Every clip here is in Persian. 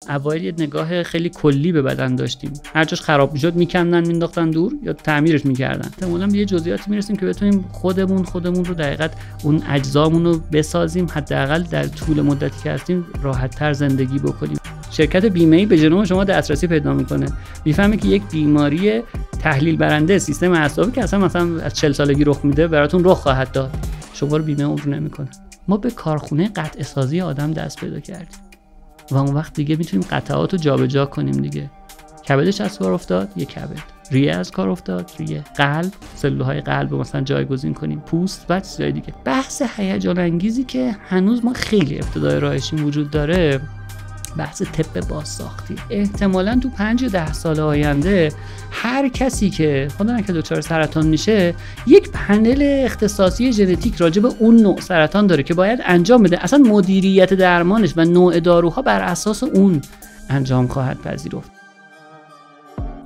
اوایل یه نگاه خیلی کلی به بدن داشتیم، هر جاش خراب میشد میکندن مینداختن دور یا تعمیرش میکردن. احتمالاً به یه جزئیاتی میرسیم که بتونیم خودمون رو دقیقاً اون اجزامون رو بسازیم، حداقل در طول مدتی که هستیم راحت‌تر زندگی بکنیم. شرکت بیمه‌ای به ژنوم شما دسترسی پیدا میکنه، میفهمه که یک بیماری تحلیل برنده سیستم اعصابی که مثلا از 40 سالگی رخ میده براتون رخ خواهد داد، شما رو بیمه عمر نمیکنه. ما به کارخونه قطع سازی آدم دست پیدا کردیم و اون وقت دیگه میتونیم قطعات رو جابجا کنیم دیگه. کبدش از کار افتاد، یه کبد. ریه از کار افتاد، ریه. قلب، سلولهای قلب رو مثلا جایگزین کنیم، پوست و چیزای دیگه. بحث هیجان انگیزی که هنوز ما خیلی ابتدای راهشیم وجود داره، بحث طب بازساختی. احتمالاً تو 5-10 سال آینده هر کسی که خدا نکنه دچار سرطان میشه، یک پنل اختصاصی ژنتیک راجع به اون نوع سرطان داره که باید انجام بده. اصلا مدیریت درمانش و نوع داروها بر اساس اون انجام خواهد پذیرفت.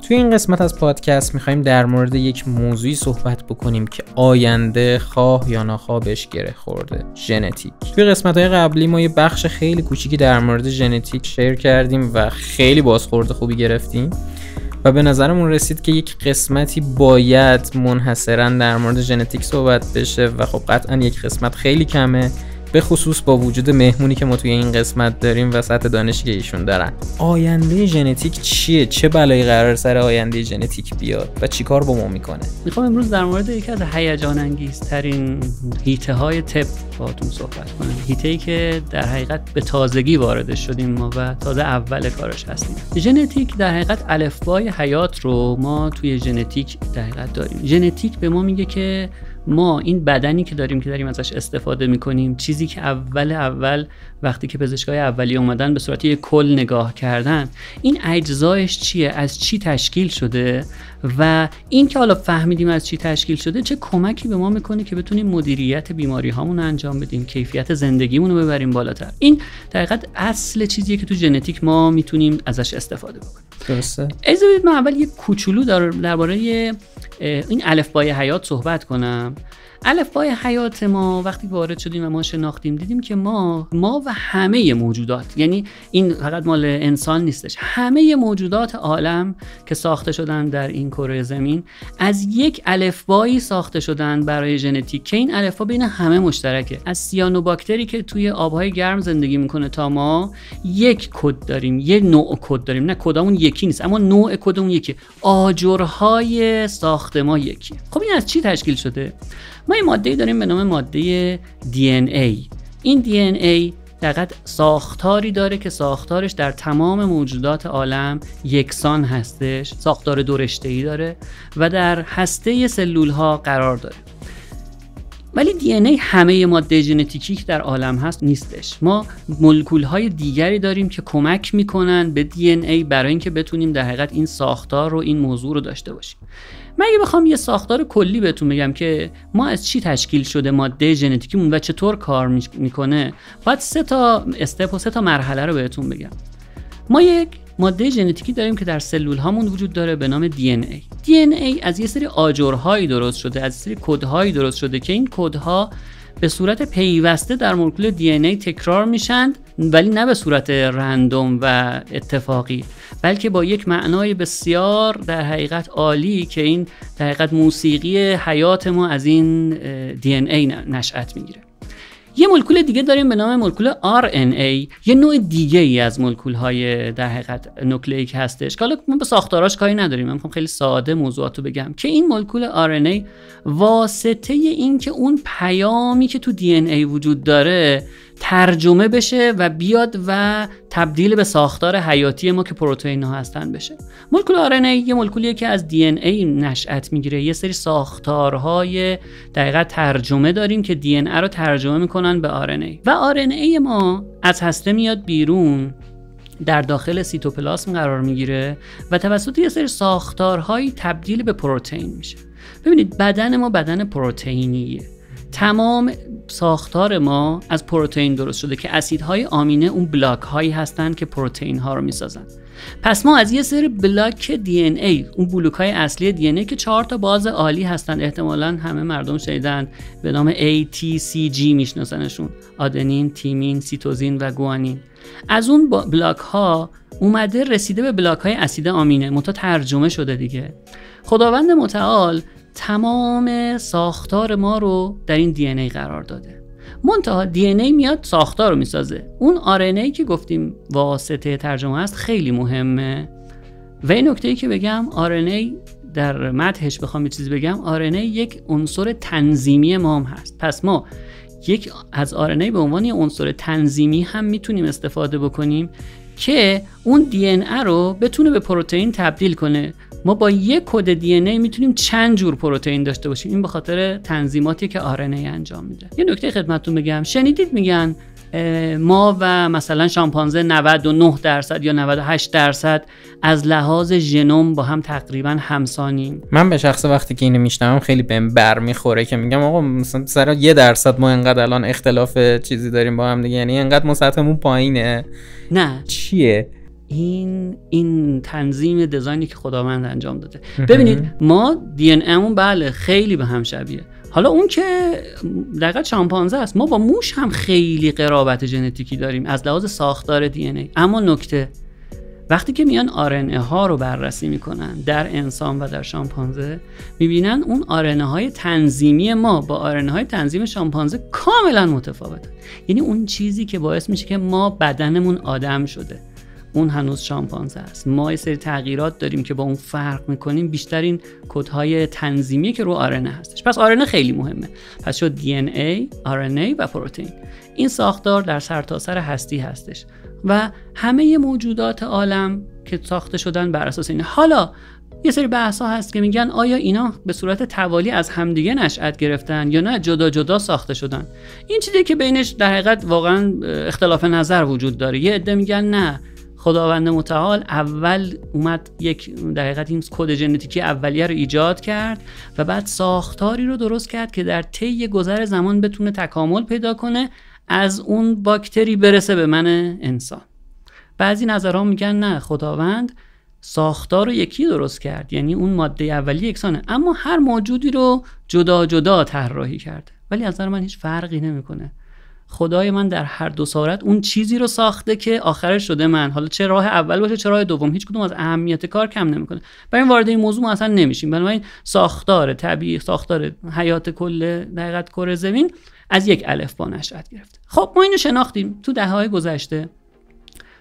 توی این قسمت از پادکست میخوایم در مورد یک موضوعی صحبت بکنیم که آینده خواه یا ناخواه بهش گره خورده، ژنتیک. توی قسمت‌های قبلی ما یه بخش خیلی کوچیکی در مورد ژنتیک شیر کردیم و خیلی بازخورد خوبی گرفتیم و به نظرمون رسید که یک قسمتی باید منحصراً در مورد ژنتیک صحبت بشه و خب قطعاً یک قسمت خیلی کمه، به خصوص با وجود مهمونی که ما توی این قسمت داریم و سطح دانشی که ایشون دارن. آینده ژنتیک چیه؟ چه بلایی قرار سر آینده ژنتیک بیاد و چیکار با ما میکنه؟ میخوام امروز در مورد یکی از هیجان انگیزترین حیطه‌های طب باهاتون صحبت کنم. حیطه‌ای که در حقیقت به تازگی وارد شدیم ما و تازه اول کارش هستیم. ژنتیک در حقیقت الفبای حیات رو ما توی ژنتیک در حقیقت داریم. ژنتیک به ما میگه که ما این بدنی که داریم ازش استفاده میکنیم، چیزی که اول وقتی که پزشکای اولیه اومدن به صورت یک کل نگاه کردن، این اجزایش چیه، از چی تشکیل شده و این که حالا فهمیدیم از چی تشکیل شده چه کمکی به ما میکنه که بتونیم مدیریت بیماری هامون رو انجام بدیم، کیفیت زندگیمون رو ببریم بالاتر. این در حقیقت اصل چیزیه که تو ژنتیک ما میتونیم ازش استفاده بکنیم. درسته. اجازه بدید من اول یک کوچولو درباره این الفبای حیات صحبت کنم. الفبای حیات ما وقتی وارد شدیم و ما شناختیم، دیدیم که ما و همه موجودات، یعنی این فقط مال انسان نیستش، همه موجودات عالم که ساخته شدن در این کره زمین از یک الفبایی ساخته شدن برای ژنتیک که این الفبا بین همه مشترکه. از سیانوباکتری که توی آبهای گرم زندگی میکنه تا ما یک کد داریم، یک نوع کد داریم. نه کدامون یکی نیست اما نوع کدمون یکی، آجرهای ساخت ما یکی. خب این از چی تشکیل شده؟ ما یه ماده‌ای داریم به نام ماده DNA. این DNA دقیقاً ساختاری داره که ساختارش در تمام موجودات عالم یکسان هستش، ساختار دو رشته‌ای داره و در هسته سلول‌ها قرار داره. ولی DNA همه ماده ژنتیکی که در عالم هست نیستش. ما مولکول‌های دیگری داریم که کمک میکنن به DNA برای اینکه بتونیم در حقیقت این ساختار رو، این موضوع رو داشته باشیم. من اگه بخوام یه ساختار کلی بهتون بگم که ما از چی تشکیل شده ماده ژنتیکیمون و چطور کار میکنه، باید 3 تا استپ و 3 تا مرحله رو بهتون بگم. ما یک ماده ژنتیکی داریم که در سلول هامون وجود داره به نام DNA از یه سری آجرهایی درست شده، از سری کدهایی درست شده که این کدها به صورت پیوسته در مولکول DNA تکرار میشن، ولی نه به صورت رندوم و اتفاقی، بلکه با یک معنای بسیار در حقیقت عالی که این در حقیقت موسیقی حیات ما از این DNA نشأت میگیره. یه مولکول دیگه داریم به نام مولکول RNA، یه نوع دیگه ای از مولکول های در حقیقت نوکلئیک هستش که حالا ما به ساختاراش کاری نداریم، من میخوام خیلی ساده موضوعاتو بگم که این مولکول RNA واسطه این که اون پیامی که تو DNA وجود داره ترجمه بشه و بیاد و تبدیل به ساختار حیاتی ما که پروتئین ها هستن بشه. مولکول RNA یه مولکولیه که از DNA نشأت میگیره. یه سری ساختارهای دقیقاً ترجمه داریم که DNA رو ترجمه میکنن به RNA و RNA ما از هسته میاد بیرون، در داخل سیتوپلاسم قرار میگیره و توسط یه سری ساختارهایی تبدیل به پروتئین میشه. ببینید بدن ما بدن پروتئینیه. تمام ساختار ما از پروتئین درست شده که اسیدهای آمینه اون بلاک هایی هستن که پروتئین ها رو میسازن. پس ما از یه سری بلاک DNA، اون بلوک های اصلی DNA که 4 تا باز عالی هستن، احتمالاً همه مردم شنیدن، به نام ATCG میشناسنشون، آدنین، تیمین، سیتوزین و گوانین. از اون بلاک ها اومده رسیده به بلاک‌های اسید آمینه، منتها ترجمه شده دیگه. خداوند متعال تمام ساختار ما رو در این دی ان ای قرار داده. منتها دی ان ای میاد ساختار رو میسازه. اون آر ان ای که گفتیم واسطه ترجمه است خیلی مهمه. و این نکته‌ای که بگم، آر ان ای در متنش بخوام یه چیزی بگم، آر ان ای یک عنصر تنظیمی ما هم هست. پس ما یک از آر ان ای به عنوان یک عنصر تنظیمی هم میتونیم استفاده بکنیم که اون دی ان ای رو بتونه به پروتئین تبدیل کنه. ما با یک کد دی ان ای میتونیم چند جور پروتئین داشته باشیم. این به خاطر تنظیماتی که آر ان ای انجام میده. یه نکته خدمتتون بگم، شنیدید میگن ما و مثلا شامپانزه 99% یا 98% از لحاظ ژنوم با هم تقریبا همسانیم. من به شخص وقتی که اینو میشنوم خیلی بهم برمیخوره که میگم آقا مثلا سر 1% ما انقدر الان اختلاف چیزی داریم با هم دیگه، یعنی انقدر ما سطحمون پایینه. نه چیه این تنظیم دیزاینی که خداوند انجام داده. ببینید ما دی ان امون بله خیلی به هم شبیه. حالا اون که دقیقاً شامپانزه است، ما با موش هم خیلی قرابت ژنتیکی داریم از لحاظ ساختار دی ان ای. اما نکته وقتی که میان آر ان ای ها رو بررسی میکنن در انسان و در شامپانزه، میبینن اون آر ان ای های تنظیمی ما با آر ان ای های تنظیم شامپانزه کاملا متفاوته. یعنی اون چیزی که باعث میشه که ما بدنمون آدم شده اون هنوز شامپانزه است. ما یه سری تغییرات داریم که با اون فرق میکنیم، بیشتر این کدهای تنظیمی که رو آر ان ای هستش. پس آر ان ای خیلی مهمه. پس شد دی ان ای، آر ان ای و پروتئین. این ساختار در سرتاسر هستی هستش و همه موجودات عالم که ساخته شدن بر اساس اینه. حالا یه سری بحث‌ها هست که میگن آیا اینا به صورت توالی از همدیگه نشأت گرفتن یا نه جدا جدا ساخته شدن. این چیزی که بینش در حقیقت واقعا اختلاف نظر وجود داره. یه عده میگن نه، خداوند متعال اول اومد یک در حقیقت این کد ژنتیکی اولیه رو ایجاد کرد و بعد ساختاری رو درست کرد که در طی گذر زمان بتونه تکامل پیدا کنه، از اون باکتری برسه به من انسان. بعضی نظرها میگن نه، خداوند ساختار رو یکی درست کرد، یعنی اون ماده اولیه یکسانه، اما هر موجودی رو جدا جدا طراحی کرده. ولی از نظر من هیچ فرقی نمیکنه. خدای من در هر دو صورت اون چیزی رو ساخته که آخرش شده من. حالا چه راه اول باشه چه راه دوم، هیچ کدوم از اهمیت کار کم نمیکنه. برای وارد این موضوع ما اصلا نمیشیم. بنابراین ساختار طبیعی، ساختار حیات کل در حقیقت کره زمین از یک الفبا نشأت گرفته. خب ما اینو شناختیم تو دهه‌های گذشته.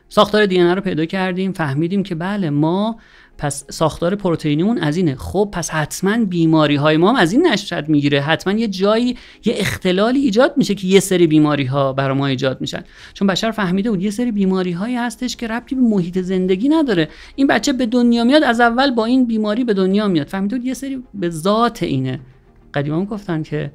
ساختار دی ان ای رو پیدا کردیم، فهمیدیم که بله ما پس ساختار پروتئینیمون از اینه. خب پس حتما بیماری های ما هم از این نشأت میگیره. حتما یه جایی یه اختلالی ایجاد میشه که یه سری بیماری ها برای ما ایجاد میشن. چون بشر فهمیده بود یه سری بیماری هایی هستش که ربطی به محیط زندگی نداره. این بچه به دنیا میاد از اول با این بیماری به دنیا میاد. فهمیده بود یه سری به ذات اینه. قدیما گفتن که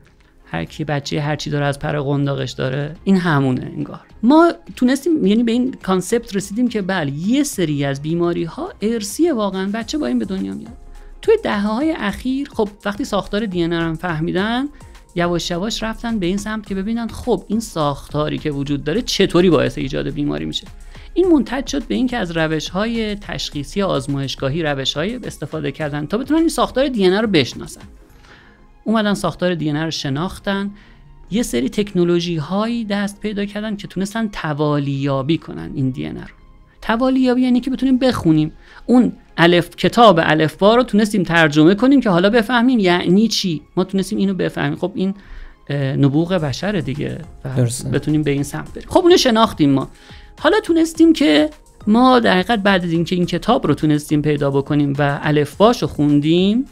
هر کی بچه هر چی داره از پر قنداقش داره، این همونه. انگار ما تونستیم یعنی به این کانسپت رسیدیم که بله یه سری از بیماری ها ارثیه، واقعا بچه با این به دنیا میاد. توی دهه‌های اخیر خب وقتی ساختار دی ان ای رو فهمیدن، یواش یواش رفتن به این سمت که ببینن خب این ساختاری که وجود داره چطوری باعث ایجاد بیماری میشه. این منتج شد به این که از روش‌های تشخیصی آزمایشگاهی روش‌های استفاده کردن تا بتونن این ساختار دی ان ای رو بشناسن. اومدن ساختار دی ان ای رو شناختن، یه سری تکنولوژی هایی دست پیدا کردن که تونستن توالیابی کنن این دی ان ای رو. توالیابی یعنی که بتونیم بخونیم اون کتاب الفبا رو تونستیم ترجمه کنیم که حالا بفهمیم یعنی چی. ما تونستیم اینو بفهمیم. خب این نبوغ بشره دیگه و بتونیم به این سمت بریم. خب اونو شناختیم ما. حالا تونستیم که ما در حقیقت بعد از اینکه این کتاب رو تونستیم پیدا بکنیم و الفباشو خوندیم،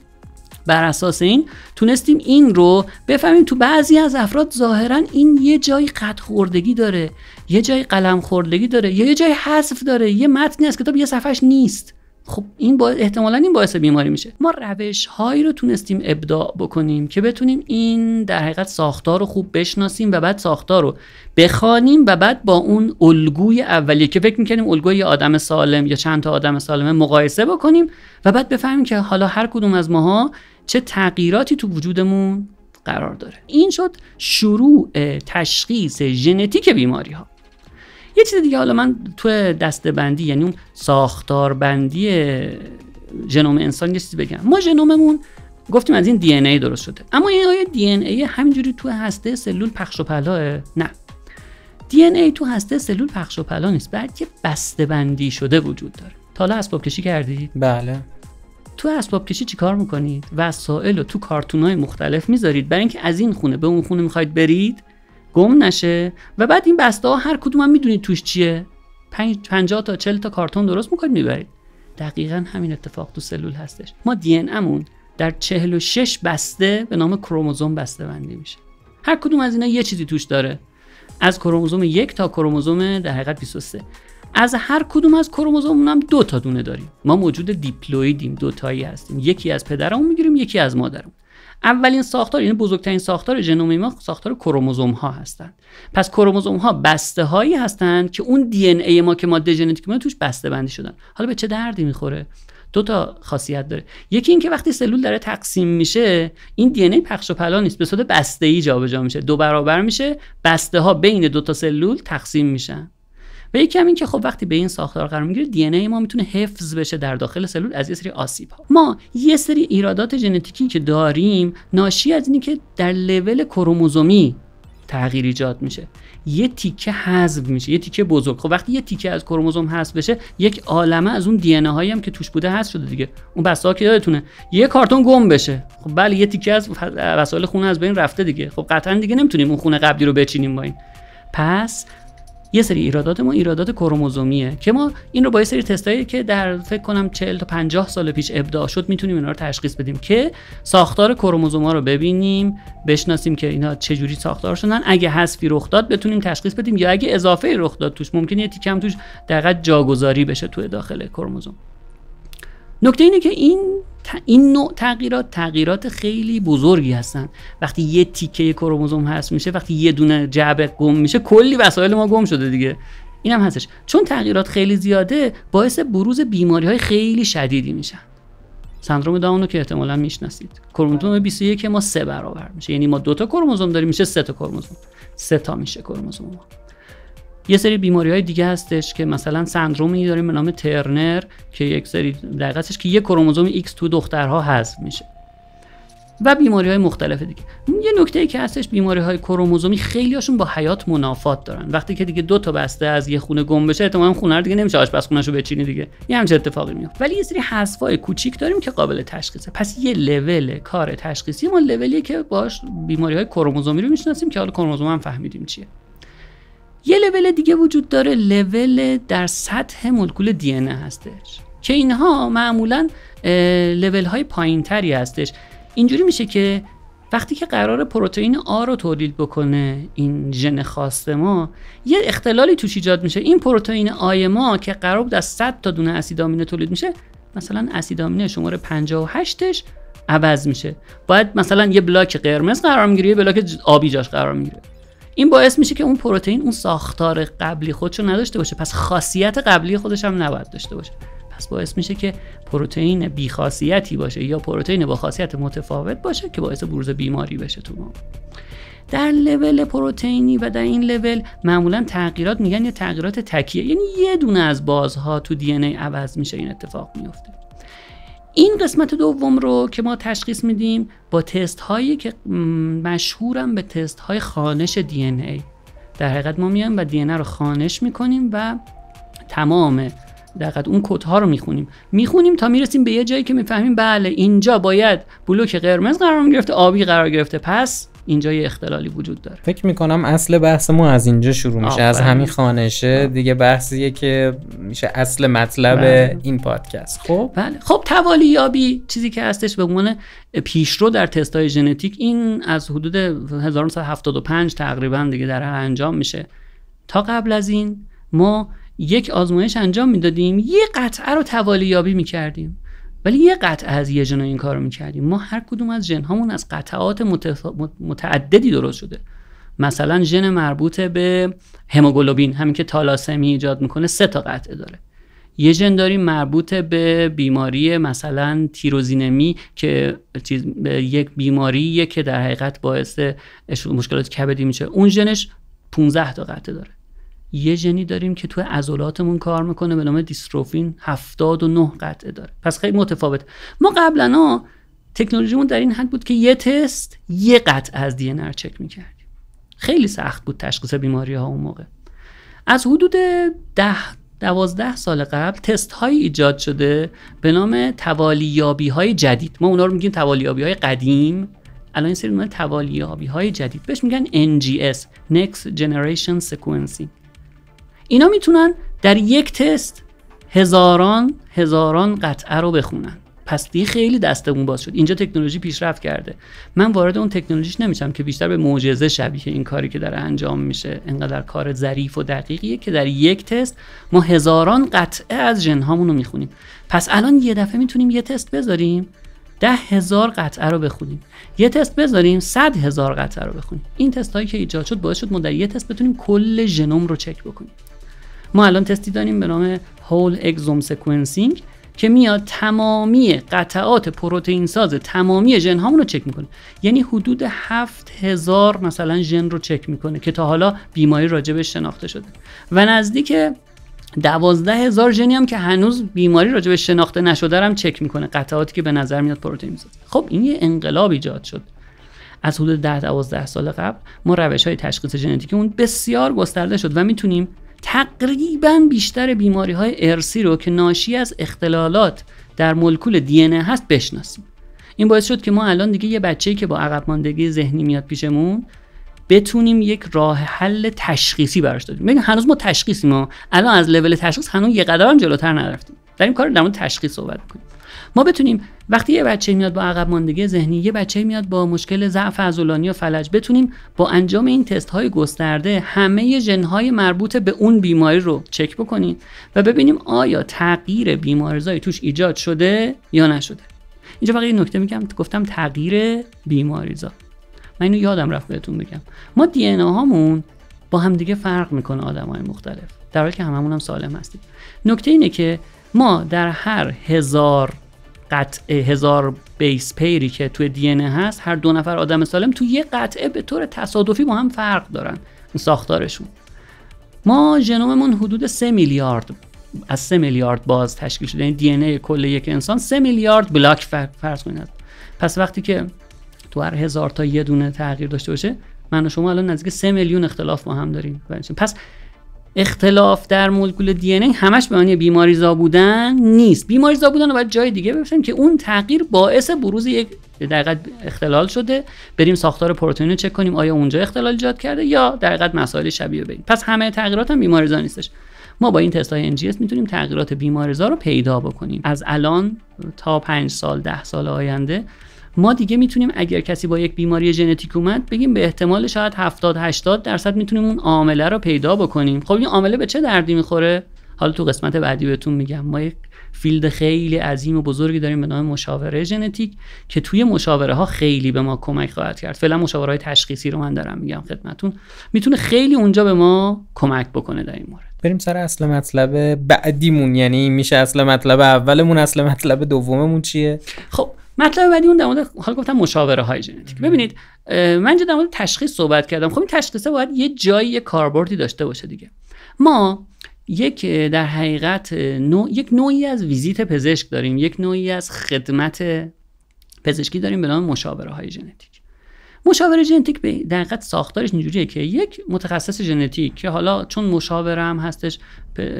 بر اساس این تونستیم این رو بفهمیم تو بعضی از افراد ظاهرا این یه جای قد خوردگی داره، یه جای قلم خوردگی داره، یه جای حذف داره، یه متنی از کتاب یه صفحش نیست. خب این احتمالاً این باعث بیماری میشه. ما روش‌هایی رو تونستیم ابداع بکنیم که بتونیم این در حقیقت ساختار رو خوب بشناسیم و بعد ساختار رو بخوانیم و بعد با اون الگوی اولیه که فکر می‌کنیم الگوی یه آدم سالم یا چند تا آدم سالم مقایسه بکنیم و بعد بفهمیم که حالا هر کدوم از ماها چه تغییراتی تو وجودمون قرار داره. این شد شروع تشخیص ژنتیک بیماری‌ها. یه چیز دیگه حالا من تو دسته‌بندی یعنی اون ساختار بندی ژنوم انسان یه چیزی بگم. ما ژنوممون گفتیم از این دی ان ای درست شده، اما این دی ان ای همینجوری تو هسته سلول پخش و پلاه؟ نه. دی ان ای تو هسته سلول پخش و پلا نیست، بلکه بسته‌بندی شده وجود داره. تا حالا اسباب کشی کردید؟ بله. تو اسباب کشی چیکار میکنید؟ وسایل رو تو کارتون‌های مختلف میذارید برای اینکه از این خونه به اون خونه میخواید برید گم نشه، و بعد این بسته‌ها هر کدوم هم میدونید توش چیه، 50 تا 40 تا کارتون درست میکنید میبرید. دقیقاً همین اتفاق تو سلول هستش. ما دی ان امون در 46 بسته به نام کروموزوم بسته بندی میشه. هر کدوم از اینا یه چیزی توش داره. از کروموزوم 1 تا کروموزوم در حقیقت 23. از هر کدوم از کروموزوم هم 2 تا دونه داریم. ما موجود دیپلویدیم، 2 تایی هستیم. یکی از پدرمون میگیریم، یکی از مادرمون. اولین ساختار، یعنی بزرگترین ساختار ژنوم ما ساختار کروموزوم ها هستند. پس کروموزوم ها بسته هایی هستند که اون دی ان ای ما که ماده ژنتیک ما توش بسته بندی شدن. حالا به چه دردی میخوره؟ 2 تا خاصیت داره. یکی این که وقتی سلول داره تقسیم میشه، این دی ان ای پخش و پلا نیست، به صورت بسته‌ای جابجا میشه، 2 برابر میشه، بسته ها بین 2 تا سلول تقسیم میشن. و یکی همین که خب وقتی به این ساختار قرار میگیره دی ان ای ما میتونه حفظ بشه در داخل سلول از یه سری آسیب ها. ما یه سری ایرادات ژنتیکی که داریم ناشی از اینه که در لول کروموزومی تغییر ایجاد میشه، یه تیکه حذف میشه، یه تیکه بزرگ. خب وقتی یه تیکه از کروموزوم حذف بشه، یک عالمه از اون دی ان هایی هم که توش بوده حذف شده دیگه. اون بساطا که یادتونه یه کارتون گم بشه، خب بله یه تیکه از وسایل خونه از بین رفته دیگه. خب قطعا دیگه نمیتونیم اون خونه قبلی رو بچینیم با این. پس یه سری ایرادات ما ایرادات کروموزومیه که ما این رو با یه سری تستایی که در فکر کنم 40 تا 50 سال پیش ابداع شد میتونیم اینا رو تشخیص بدیم که ساختار کروموزوم‌ها رو ببینیم، بشناسیم که اینا چه جوری ساختار شدن، اگه حذفی رخ داد بتونیم تشخیص بدیم، یا اگه اضافه رخ داد توش ممکنه یه تیکه هم توش دقیقاً جاگذاری بشه تو داخل کروموزوم. نکته اینه که این نوع تغییرات خیلی بزرگی هستن. وقتی یه تیکه کروموزوم حذف میشه، وقتی یه دونه جعبه گم میشه، کلی وسایل ما گم شده دیگه. اینم هستش. چون تغییرات خیلی زیاده باعث بروز بیماری‌های خیلی شدیدی میشن. سندروم داون رو که احتمالاً میشناسید. کروموزوم 21 که ما 3 برابر میشه، یعنی ما 2 تا کروموزوم داریم میشه 3 تا کروموزوم. 3 تا میشه کروموزوم ما. یه سری بیماری‌های دیگه هستش که مثلا سندرومی داریم به نام ترنر که یک سری دقیقاًش که یک کروموزوم X تو دخترها حذف میشه، و بیماری‌های مختلف دیگه. یه نکته‌ای که هستش، بیماری‌های کروموزومی خیلی هاشون با حیات منافات دارن. وقتی که دیگه 2 تا بسته از یه خونه گم بشه، احتمالاً خونه رو دیگه نمیشه آشپزخونه‌شو بچینی دیگه. یه همچین اتفاقی میفته. ولی یه سری حذف‌های کوچیک داریم که قابل تشخیصه. پس یه لول کار تشخیصی ما لولیه که باهاش بیماری‌های کروموزومی رو میشناسیم که حالا کروموزوم هم فهمیدیم چیه. یه لول دیگه وجود داره، لول در سطح مولکول دی ان ای هستش که اینها معمولاً لول های پایین‌تری هستش. اینجوری میشه که وقتی که قرار پروتئین آ رو تولید بکنه این ژن خاص ما، یه اختلالی توش ایجاد میشه. این پروتئین آی ما که قرار بود از 100 تا دونه اسید آمینه تولید میشه، مثلا اسید آمینه شماره 58ش عوض میشه، باید مثلا یه بلاک قرمز قرار میگیره، یه بلاک آبی جاش قرار میگیره. این باعث میشه که اون پروتئین اون ساختار قبلی خودشو نداشته باشه، پس خاصیت قبلی خودش هم نباید داشته باشه. پس باعث میشه که پروتئین بی خاصیتی باشه یا پروتئین با خاصیت متفاوت باشه که باعث بروز بیماری بشه تو ما. در لول پروتئینی و در این لول معمولا تغییرات میگن یه تغییرات تکیه، یعنی یه دونه از بازها تو دی ان ای عوض میشه، این اتفاق میفته. این قسمت دوم رو که ما تشخیص میدیم با تست هایی که مشهورن به تست های خوانش دی ان ای. در حقیقت ما میایم و دی ان ای رو خوانش میکنیم و تمام دقیقاً اون کدها رو میخونیم تا میرسیم به یه جایی که میفهمیم بله اینجا باید بلوک قرمز قرار گرفته، آبی قرار گرفته، پس اینجا یه اختلالی وجود داره. فکر میکنم اصل بحث ما از اینجا شروع میشه، از همین خوانشه دیگه. بحثیه که میشه اصل مطلب این پادکست. خب بله. خب توالی یابی چیزی که هستش به عنوان پیشرو در تست‌های ژنتیک، این از حدود 1975 تقریبا دیگه در انجام میشه. تا قبل از این ما یک آزمایش انجام میدادیم، یه قطعه رو توالی یابی میکردیم، ولی یه قطعه از یه ژن این کارو میکردیم. ما هر کدوم از ژن هامون از قطعات متعددی درست شده. مثلا ژن مربوط به هموگلوبین، همین که تالاسمی ایجاد میکنه، 3 تا قطعه داره. یه ژن داریم مربوط به بیماری مثلا تیروزینمی که یک بیماریه که در حقیقت باعث مشکلات کبدی میشه، اون ژنش 15 تا قطعه داره. یه ژنی داریم که تو عضلاتمون کار میکنه به نام دیستروفین، 79 قطعه داره. پس خیلی متفاوت. ما قبلا تکنولوژیمون در این حد بود که یه تست یه قطعه از دی ان ای چک میکردیم. خیلی سخت بود تشخیص بیماری ها اون موقع. از حدود 10-12 سال قبل تست های ایجاد شده به نام توالیابی های جدید. ما اونا رو میگیم توالیابی های قدیم، الان این سری اونا توالیابی های جدید بهش میگن NGS Next Generation Sequencing. اینا میتونن در یک تست هزاران قطعه رو بخونن. پس دیگه خیلی دستمون باز شد. اینجا تکنولوژی پیشرفت کرده. من وارد اون تکنولوژیش نمیشم که بیشتر به معجزه شبیه این کاری که داره انجام میشه. اینقدر کار ظریف و دقیقیه که در یک تست ما هزاران قطعه از ژن هامون رو میخونیم. پس الان یه دفعه میتونیم یه تست بذاریم 10,000 قطعه رو بخونیم. یه تست بذاریم 100,000 قطعه رو بخونیم. این تست هایی که ایجاد شد باعث شد ما در یه تست بتونیم کل ژنوم رو چک بکنیم. ما الان تستی داریم به نام Whole Exome Sequencing که میاد تمامی قطعات پروتئین ساز تمامی ژن هامون رو چک میکنه. یعنی حدود 7,000 مثلا ژن رو چک میکنه که تا حالا بیماری راجبش شناخته شده و نزدیک 12,000 ژنی هم که هنوز بیماری راجبش شناخته نشده رو هم چک میکنه، قطعاتی که به نظر میاد پروتئین ساز. خب این یه انقلاب ایجاد شد. از حدود 10-12 سال قبل ما روش‌های تشخیص ژنتیکمون بسیار گسترده شد و میتونیم تقریباً بیشتر بیماری‌های ارثی رو که ناشی از اختلالات در مولکول دی ان ای هست بشناسیم. این باعث شد که ما الان دیگه یه بچه‌ای که با عقب ماندگی ذهنی میاد پیشمون بتونیم یک راه حل تشخیصی براش دادیم. ببین هنوز ما تشخیصیم، ما الان از لول تشخیص هنوز یه قدم هم جلوتر نرفتیم. داریم کار در مورد تشخیص صحبت می‌کنیم. ما بتونیم وقتی یه بچه میاد با عقب ماندگی ذهنی، یه بچه میاد با مشکل ضعف عضلانی و فلج، بتونیم با انجام این تست های گسترده همه ژن های مربوط به اون بیماری رو چک بکنیم و ببینیم آیا تغییر بیماریزایی توش ایجاد شده یا نشده. اینجا فقط یه نکته میگم، گفتم تغییر بیماریزا، من اینو یادم رفت بهتون بگم. ما دی ان ای هامون با هم دیگه فرق میکنه آدمای مختلف، در حالی که هممون هم سالم هستیم. نکته اینه که ما در هر 1000 بیس پیری که توی دی ان ای هست، هر 2 نفر آدم سالم توی یه قطعه به طور تصادفی با هم فرق دارن این ساختارشون. ما ژنوممون حدود 3 میلیارد از 3 میلیارد باز تشکیل شده. یعنی دی ان ای کل یک انسان 3 میلیارد بلاک فرض کنید. پس وقتی که تو هر 1000 تا یه دونه تغییر داشته باشه، من و شما الان نزدیک 3 میلیون اختلاف با هم داریم. پس اختلاف در مولکول دی ان ای همش به معنی بیماریزا بودن نیست. بیماریزا بودن رو باید جای دیگه ببینیم که اون تغییر باعث بروز یک دقیقاً اختلال شده، بریم ساختار پروتئین رو چک کنیم آیا اونجا اختلال ایجاد کرده یا دقیقاً مسائل شبیه ببینیم. پس همه تغییرات هم بیماریزا نیستش. ما با این تست‌های NGS میتونیم تغییرات بیماریزا رو پیدا بکنیم. از الان تا 5 سال 10 سال آینده ما دیگه میتونیم اگر کسی با یک بیماری ژنتیک اومد بگیم به احتمال شاید 70-80% میتونیم اون عامله رو پیدا بکنیم. خب این عامله به چه دردی میخوره؟ حالا تو قسمت بعدی بهتون میگم. ما یک فیلد خیلی عظیم و بزرگی داریم به نام مشاوره ژنتیک که توی مشاوره ها خیلی به ما کمک خواهد کرد. فعلا مشاوره های تشخیصی رو من دارم میگم خدمتتون، میتونه خیلی اونجا به ما کمک بکنه در این مورد. بریم سر اصل مطلب بعدیمون، یعنی میشه اصل مطلب اولمون، اصل مطلب دوممون چیه؟ خب مطلب بعدی اون در مورد حالا گفتم مشاوره های ژنتیک. ببینید من اینجا در مورد تشخیص صحبت کردم. خب این تشخیصه باید یه جایی یه کاربردی داشته باشه دیگه. ما یک در حقیقت یک نوعی از ویزیت پزشک داریم، یک نوعی از خدمت پزشکی داریم به نام مشاوره های ژنتیک. مشاوره ژنتیک به در حقیقت ساختارش اینجوریه که یک متخصص ژنتیک که حالا چون مشاوره هم هستش،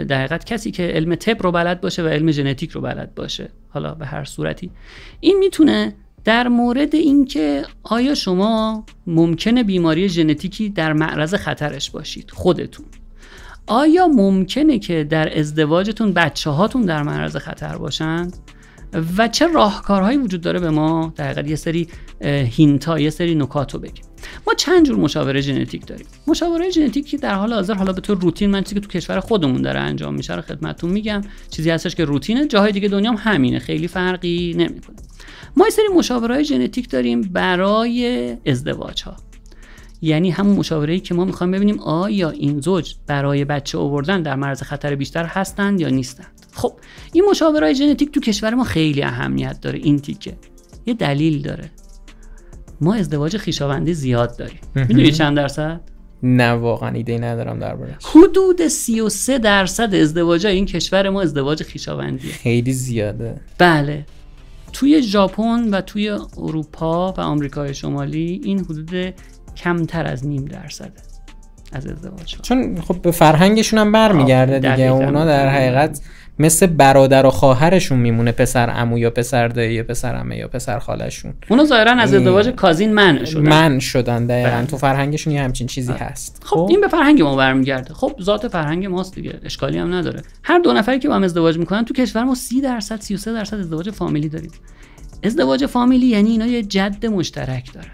در حقیقت کسی که علم طب رو بلد باشه و علم ژنتیک رو بلد باشه، حالا به هر صورتی این میتونه در مورد اینکه آیا شما ممکنه بیماری ژنتیکی در معرض خطرش باشید خودتون، آیا ممکنه که در ازدواجتون بچه‌هاتون در معرض خطر باشند و چه راهکارهایی وجود داره به ما در حقیقت یه سری هینتا، یه سری نکات رو بگیم. ما چند جور مشاوره ژنتیک داریم. مشاوره ژنتیکی در حال حاضر حالا به طور روتین، من چیزی که تو کشور خودمون داره انجام میشه رو خدمتتون میگم، چیزی هستش که روتینه، جاهای دیگه دنیا هم همینه، خیلی فرقی نمیکنه. ما یه سری مشاوره ژنتیک داریم برای ازدواج‌ها، یعنی همون مشاوره‌ای که ما می‌خوایم ببینیم آیا این زوج برای بچه آوردن در معرض خطر بیشتر هستند یا نیستند. خب این مشاوره‌های ژنتیک تو کشور ما خیلی اهمیت داره. این تیکه یه دلیل داره، ما ازدواج خویشاوندی زیاد داریم. میدونی چند درصد؟ نه واقعا ایده ندارم درباره‌اش. حدود 33% ازدواجای این کشور ما ازدواج خویشاوندیه. خیلی زیاده. بله. توی ژاپن و توی اروپا و آمریکای شمالی این حدود کمتر از 0.5%. از ازدواج. چون خب به فرهنگشون هم برمیگرده دیگه. اونا در حقیقت مثل برادر و خواهرشون میمونه، پسر عمو یا پسر دایی یا پسر عمه یا پسر خالشون. اونا ظاهرا از ازدواج کازین منع شدن دقیقاً. تو فرهنگشون یه همچین چیزی هست. خب این به فرهنگ ما برمیگرده. خب ذات فرهنگ ماست دیگه، اشکالی هم نداره. هر دو نفری که با هم ازدواج میکنن تو کشور ما 30% 33% ازدواج فامیلی داریم. ازدواج فامیلی یعنی اینا یه جد مشترک دارن،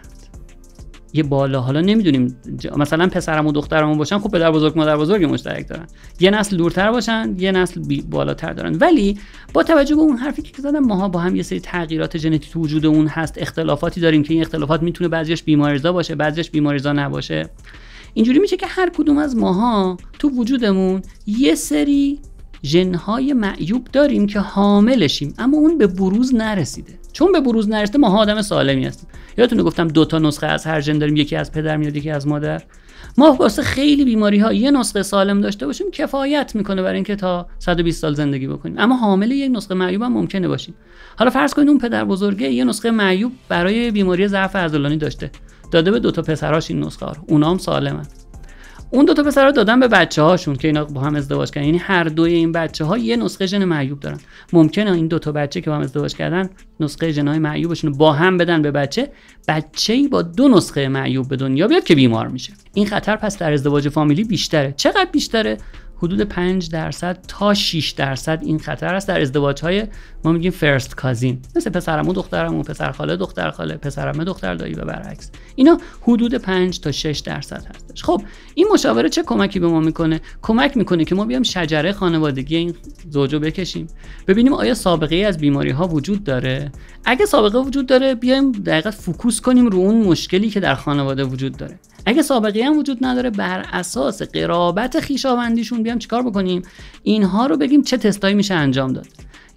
یه بالا، حالا نمیدونیم مثلا پسرم و دخترمون باشن، خب پدر بزرگ مادر بزرگ مشترک دارن، یه نسل دورتر باشن یه نسل بالاتر دارن. ولی با توجه به اون حرفی که زدم، ماها با هم یه سری تغییرات ژنتیکی تو وجود اون هست، اختلافاتی داریم که این اختلافات میتونه بعضیش بیماریزا باشه بعضیش بیماریزا نباشه. اینجوری میشه که هر کدوم از ماها تو وجودمون یه سری ژن‌های معیوب داریم که حاملشیم، اما اون به بروز نرسیده. چون به بروز نرسیده ما آدم سالمی هستیم. یادتونه گفتم 2 تا نسخه از هر ژن داریم، یکی از پدر میاد یکی از مادر. ما واسه خیلی بیماری‌ها یه نسخه سالم داشته باشیم کفایت میکنه برای اینکه تا 120 سال زندگی بکنیم، اما حامل یک نسخه معیوب هم ممکنه باشیم. حالا فرض کنید اون پدر بزرگه یه نسخه معیوب برای بیماری ضعف عضلانی داشته، داده به 2 تا پسراش این نسخه ها رو، اونا هم سالمن. اون 2 تا پسرا دادن به بچه‌هاشون که اینا با هم ازدواج کردن، یعنی هر دوی این بچه‌ها یه نسخه ژن معیوب دارن. ممکنه این 2 تا بچه که با هم ازدواج کردن نسخه ژن‌های معیوبشون رو با هم بدن به بچه‌ای با 2 نسخه معیوب به دنیا بیاد که بیمار میشه. این خطر پس در ازدواج فامیلی بیشتره. چقدر بیشتره؟ حدود 5% تا 6% این خطر است در ازدواج‌های ما میگیم فرست کازین، مثل پسرعمو دخترعمو، پسر خاله دختر خاله، پسرعمه دختر دایی و برعکس. اینا حدود 5 تا 6% هستش. خب این مشاوره چه کمکی به ما میکنه؟ کمک میکنه که ما بیام شجره خانوادگی این زوجو بکشیم، ببینیم آیا سابقه ای از بیماری‌ها وجود داره. اگه سابقه وجود داره بیایم دقیقاً فوکوس کنیم رو اون مشکلی که در خانواده وجود داره. اگه سابقه هم وجود نداره، بر اساس قرابت خویشاوندیشون بیام چیکار بکنیم؟ اینها رو بگیم چه تستایی میشه انجام داد.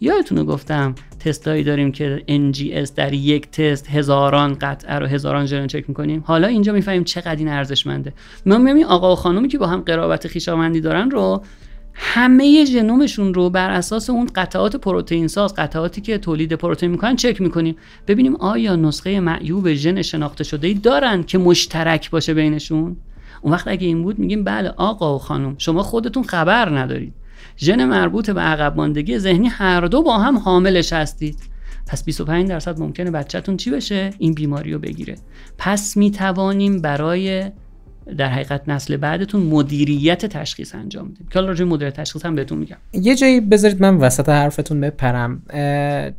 یادتونه گفتم تستایی داریم که NGS در یک تست هزاران قطعه رو هزاران ژن چک میکنیم. حالا اینجا میفهمیم چقدر این ارزشمنده. ما میگیم آقا و خانومی که با هم قرابت خویشاوندی دارن رو همه ژنومشون رو بر اساس اون قطعات پروتئین ساز، قطعاتی که تولید پروتئین میکنن چک میکنیم، ببینیم آیا نسخه معیوب ژن شناخته شده‌ای دارن که مشترک باشه بینشون. اون وقت اگه این بود میگیم بله آقا و خانم شما خودتون خبر ندارید، ژن مربوط به عقب ماندگی ذهنی هر دو با هم حاملش هستید، پس 25% ممکنه بچه‌تون چی بشه؟ این بیماری رو بگیره. پس میتوانیم برای در حقیقت نسل بعدتون مدیریت تشخیص انجام بدیم که حالا راجع به مدیریت تشخیص هم بهتون میگم. یه جایی بذارید من وسط حرفتون بپرم.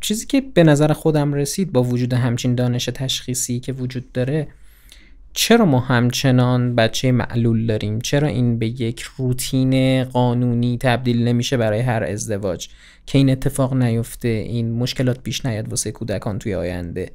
چیزی که به نظر خودم رسید با وجود همچین دانش تشخیصی که وجود داره، چرا ما همچنان بچه معلول داریم؟ چرا این به یک روتین قانونی تبدیل نمیشه برای هر ازدواج که این اتفاق نیفته، این مشکلات پیش نیاد واسه کودکان توی آینده؟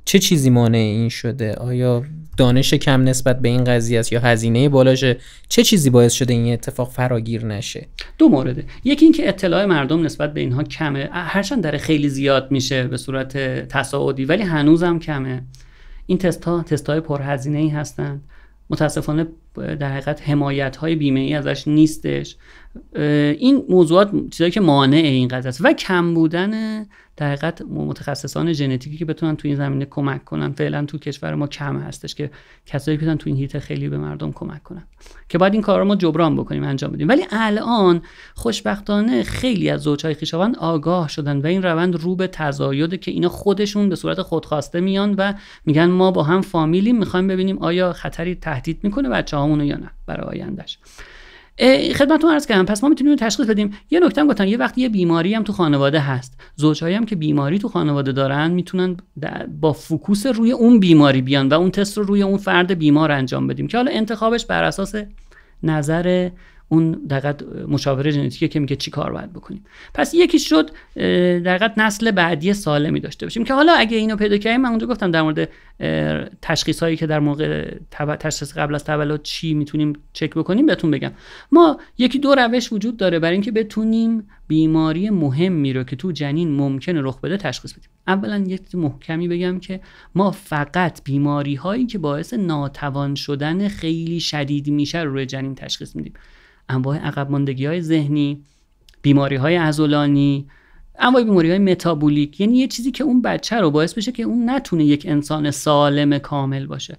چه چیزی مانع این شده؟ آیا دانش کم نسبت به این قضیه است یا هزینه بالاشه؟ چه چیزی باعث شده این اتفاق فراگیر نشه؟ 2 مورده. یکی این که اطلاع مردم نسبت به اینها کمه، هرچند داره خیلی زیاد میشه به صورت تصاعدی ولی هنوزم کمه. این تست‌های پرهزینه‌ای هستن، متاسفانه در حقیقت حمایت‌های بیمه‌ای ازش نیستش. این موضوعات چیزایی که مانع این قضیه است و کم بودن در حقیقت متخصصان ژنتیکی که بتونن تو این زمینه کمک کنن. فعلا تو کشور ما کم هستش که کسایی بتونن تو این حیطه خیلی به مردم کمک کنن که باید این کارا رو ما جبران بکنیم، انجام بدیم. ولی الان خوشبختانه خیلی از زوجهای خویشاوند آگاه شدن و این روند رو به تزاید که اینا خودشون به صورت خودخواسته میان و میگن ما با هم فامیلی، میخوایم ببینیم آیا خطری تهدید میکنه بچه‌هامون یا نه برای آیندهش. خدمتتون عرض کردم پس ما میتونیم تشخیص بدیم. یه نکته هم گفتم، یه وقتی یه بیماری هم تو خانواده هست، زوجایی هم که بیماری تو خانواده دارن میتونن با فوکوس روی اون بیماری بیان و اون تست رو روی اون فرد بیمار انجام بدیم که حالا انتخابش بر اساس نظر اون دقیقاً مشاوره ژنتیکی که میگه چی کار باید بکنیم. پس یکی شد دقیقاً نسل بعدی سالمی داشته باشیم که حالا اگه اینو پیدا کردیم، من اونجا گفتم در مورد تشخیص هایی که در موقع تشخیص قبل از تولد چی میتونیم چک بکنیم بهتون بگم. ما 1-2 روش وجود داره برای اینکه بتونیم بیماری مهمی رو که تو جنین ممکنه رخ بده تشخیص بدیم. اولا یک محکمی بگم که ما فقط بیماری هایی که باعث ناتوان شدن خیلی شدید میشه رو روی جنین تشخیص میدیم. انواع عقب ماندگی‌های ذهنی، بیماری‌های عضلانی، انواع بیماری‌های متابولیک، یعنی یه چیزی که اون بچه رو باعث بشه که اون نتونه یک انسان سالم کامل باشه.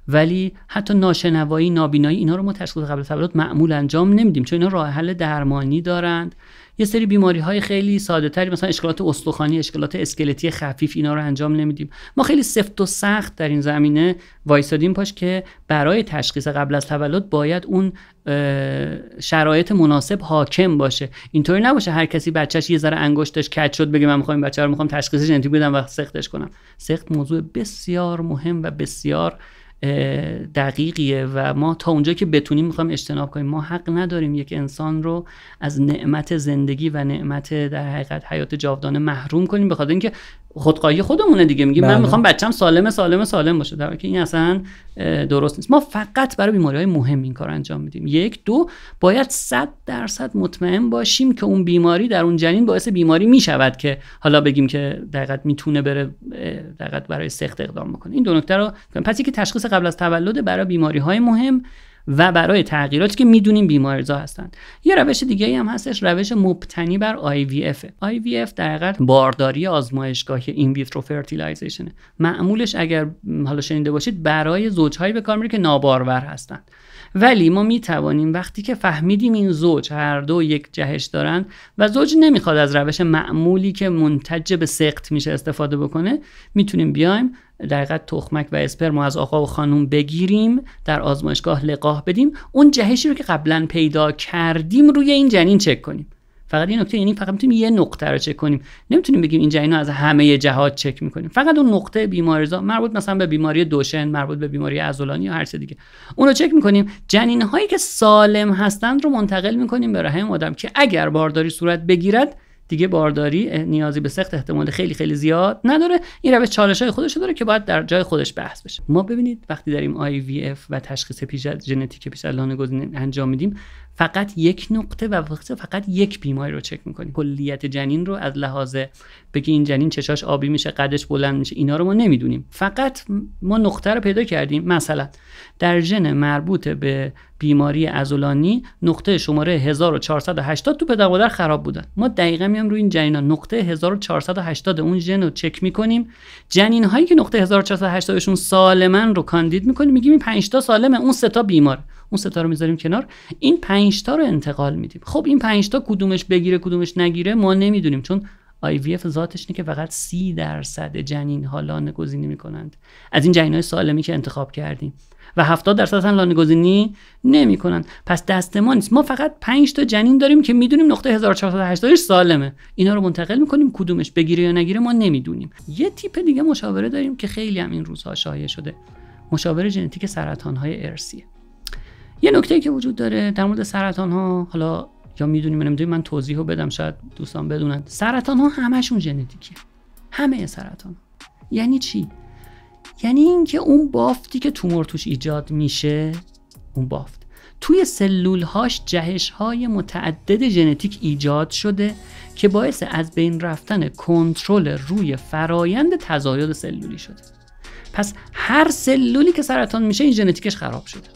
ولی حتی ناشنوایی، نابینایی، اینا رو ما تشخیص قبل از تولد معمول انجام نمیدیم، چون اینا راه حل درمانی دارند. یه سری بیماری‌های خیلی ساده‌تری مثلا اشکالات استخوانی، اشکالات اسکلتی خفیف، اینا رو انجام نمیدیم. ما خیلی سفت و سخت در این زمینه وایسادیم پاش که برای تشخیص قبل از تولد باید اون شرایط مناسب حاکم باشه. اینطوری نباشه هر کسی بچه‌ش یه ذره انگشتش کج شد بگه من می‌خوام بچه رو می‌خوام تشخیص ژنتیک بدم و سختش کنم. سخت موضوع بسیار مهم و بسیار دقیقیه و ما تا اونجا که بتونیم میخوایم اجتناب کنیم. ما حق نداریم یک انسان رو از نعمت زندگی و نعمت در حقیقت حیات جاودانه محروم کنیم به خاطر اینکه خودخواهی خودمونه دیگه. میگیم من میخوام بچه‌م سالم باشه، در حالی که این اصلا درست نیست. ما فقط برای بیماری‌های مهم این کار انجام میدیم. 1 2 باید 100% مطمئن باشیم که اون بیماری در اون جنین باعث بیماری میشود که حالا بگیم که دقیقاً میتونه بره دقیقاً برای سخت اقدام بکنه. این دو نکته رو پس که تشخیص قبل از تولد برای بیماری‌های مهم و برای تغییراتی که میدونیم بیماریزا هستند. یه روش دیگه‌ای هم هستش، روش مبتنی بر IVF. IVF در حقیقت بارداری آزمایشگاهی این ویترو فرتیلایزیشن. معمولش اگر حالا شنیده باشید برای زوج‌هایی به کار میره که نابارور هستند. ولی ما میتوانیم وقتی که فهمیدیم این زوج هر دو یک جهش دارن و زوج نمیخواد از روش معمولی که منتج به سقط میشه استفاده بکنه، میتونیم بیایم در حقیقت تخمک و اسپرم از آقا و خانم بگیریم، در آزمایشگاه لقاح بدیم، اون جهشی رو که قبلا پیدا کردیم روی این جنین چک کنیم. فقط این نکته، یعنی فقط میتونیم یه نقطه رو چک کنیم، نمیتونیم بگیم این جنین رو از همه جهات چک میکنیم. فقط اون نقطه بیماریزا مربوط مثلا به بیماری دوشن، مربوط به بیماری عضلانی یا هر چیز دیگه، اون رو چک میکنیم. جنین هایی که سالم هستند رو منتقل میکنیم به رحم آدم که اگر بارداری صورت بگیرد دیگه بارداری نیازی به سخت احتمال خیلی خیلی زیاد نداره. این روش چالش‌های خودش داره که باید در جای خودش بحث بشه. ما ببینید وقتی داریم IVF و تشخیص ژنتیک پیش از لانه‌گزینی انجام میدیم، فقط یک نقطه و فقط یک بیماری رو چک میکنیم. کلیت جنین رو از لحاظ بگی این جنین چشاش آبی میشه، قدش بلند میشه، اینا رو ما نمیدونیم. فقط ما نقطه رو پیدا کردیم. مثلا در ژن مربوط به بیماری عضلانی نقطه شماره 1480 تو پدر مادر خراب بودن. ما دقیقاً میام روی این جنینا نقطه 1480 اون ژن رو چک میکنیم. جنین هایی که نقطه 1480 شون سالمن رو کاندید میکنیم، میگیم این 5 تا سالمه، اون 3 تا بیمار. اون 3 تا رو میذاریم کنار، این 5 تا رو انتقال میدیم. خب این 5 تا کدومش بگیره کدومش نگیره ما نمیدونیم، چون IVF ذاتش اینه که فقط 30% جنین ها لانه‌گزینی میکنند از این جنین‌های سالمی که انتخاب کردیم و 70% اصلا لانه‌گزینی نمیکنن. پس دست ما نیست. ما فقط 5 تا جنین داریم که میدونیم نقطه 1480 سالمه، اینا رو منتقل میکنیم، کدومش بگیره یا نگیره ما نمیدونیم. یه تیپ دیگه مشاوره داریم که خیلی هم این روزها شایع شده، مشاوره ژنتیک سرطان‌های ارثی. یه نکته‌ای که وجود داره در مورد سرطان‌ها، حالا یا میدونیم نمیدونیم، من توضیحو بدم شاید دوستان بدونن. سرطان‌ها همشون ژنتیکیه، همه سرطان. یعنی چی؟ یعنی اینکه اون بافتی که تومور توش ایجاد میشه، اون بافت توی سلول‌هاش جهش‌های متعدد ژنتیک ایجاد شده که باعث از بین رفتن کنترل روی فرایند تزاید سلولی شده. پس هر سلولی که سرطان میشه این ژنتیکش خراب شده.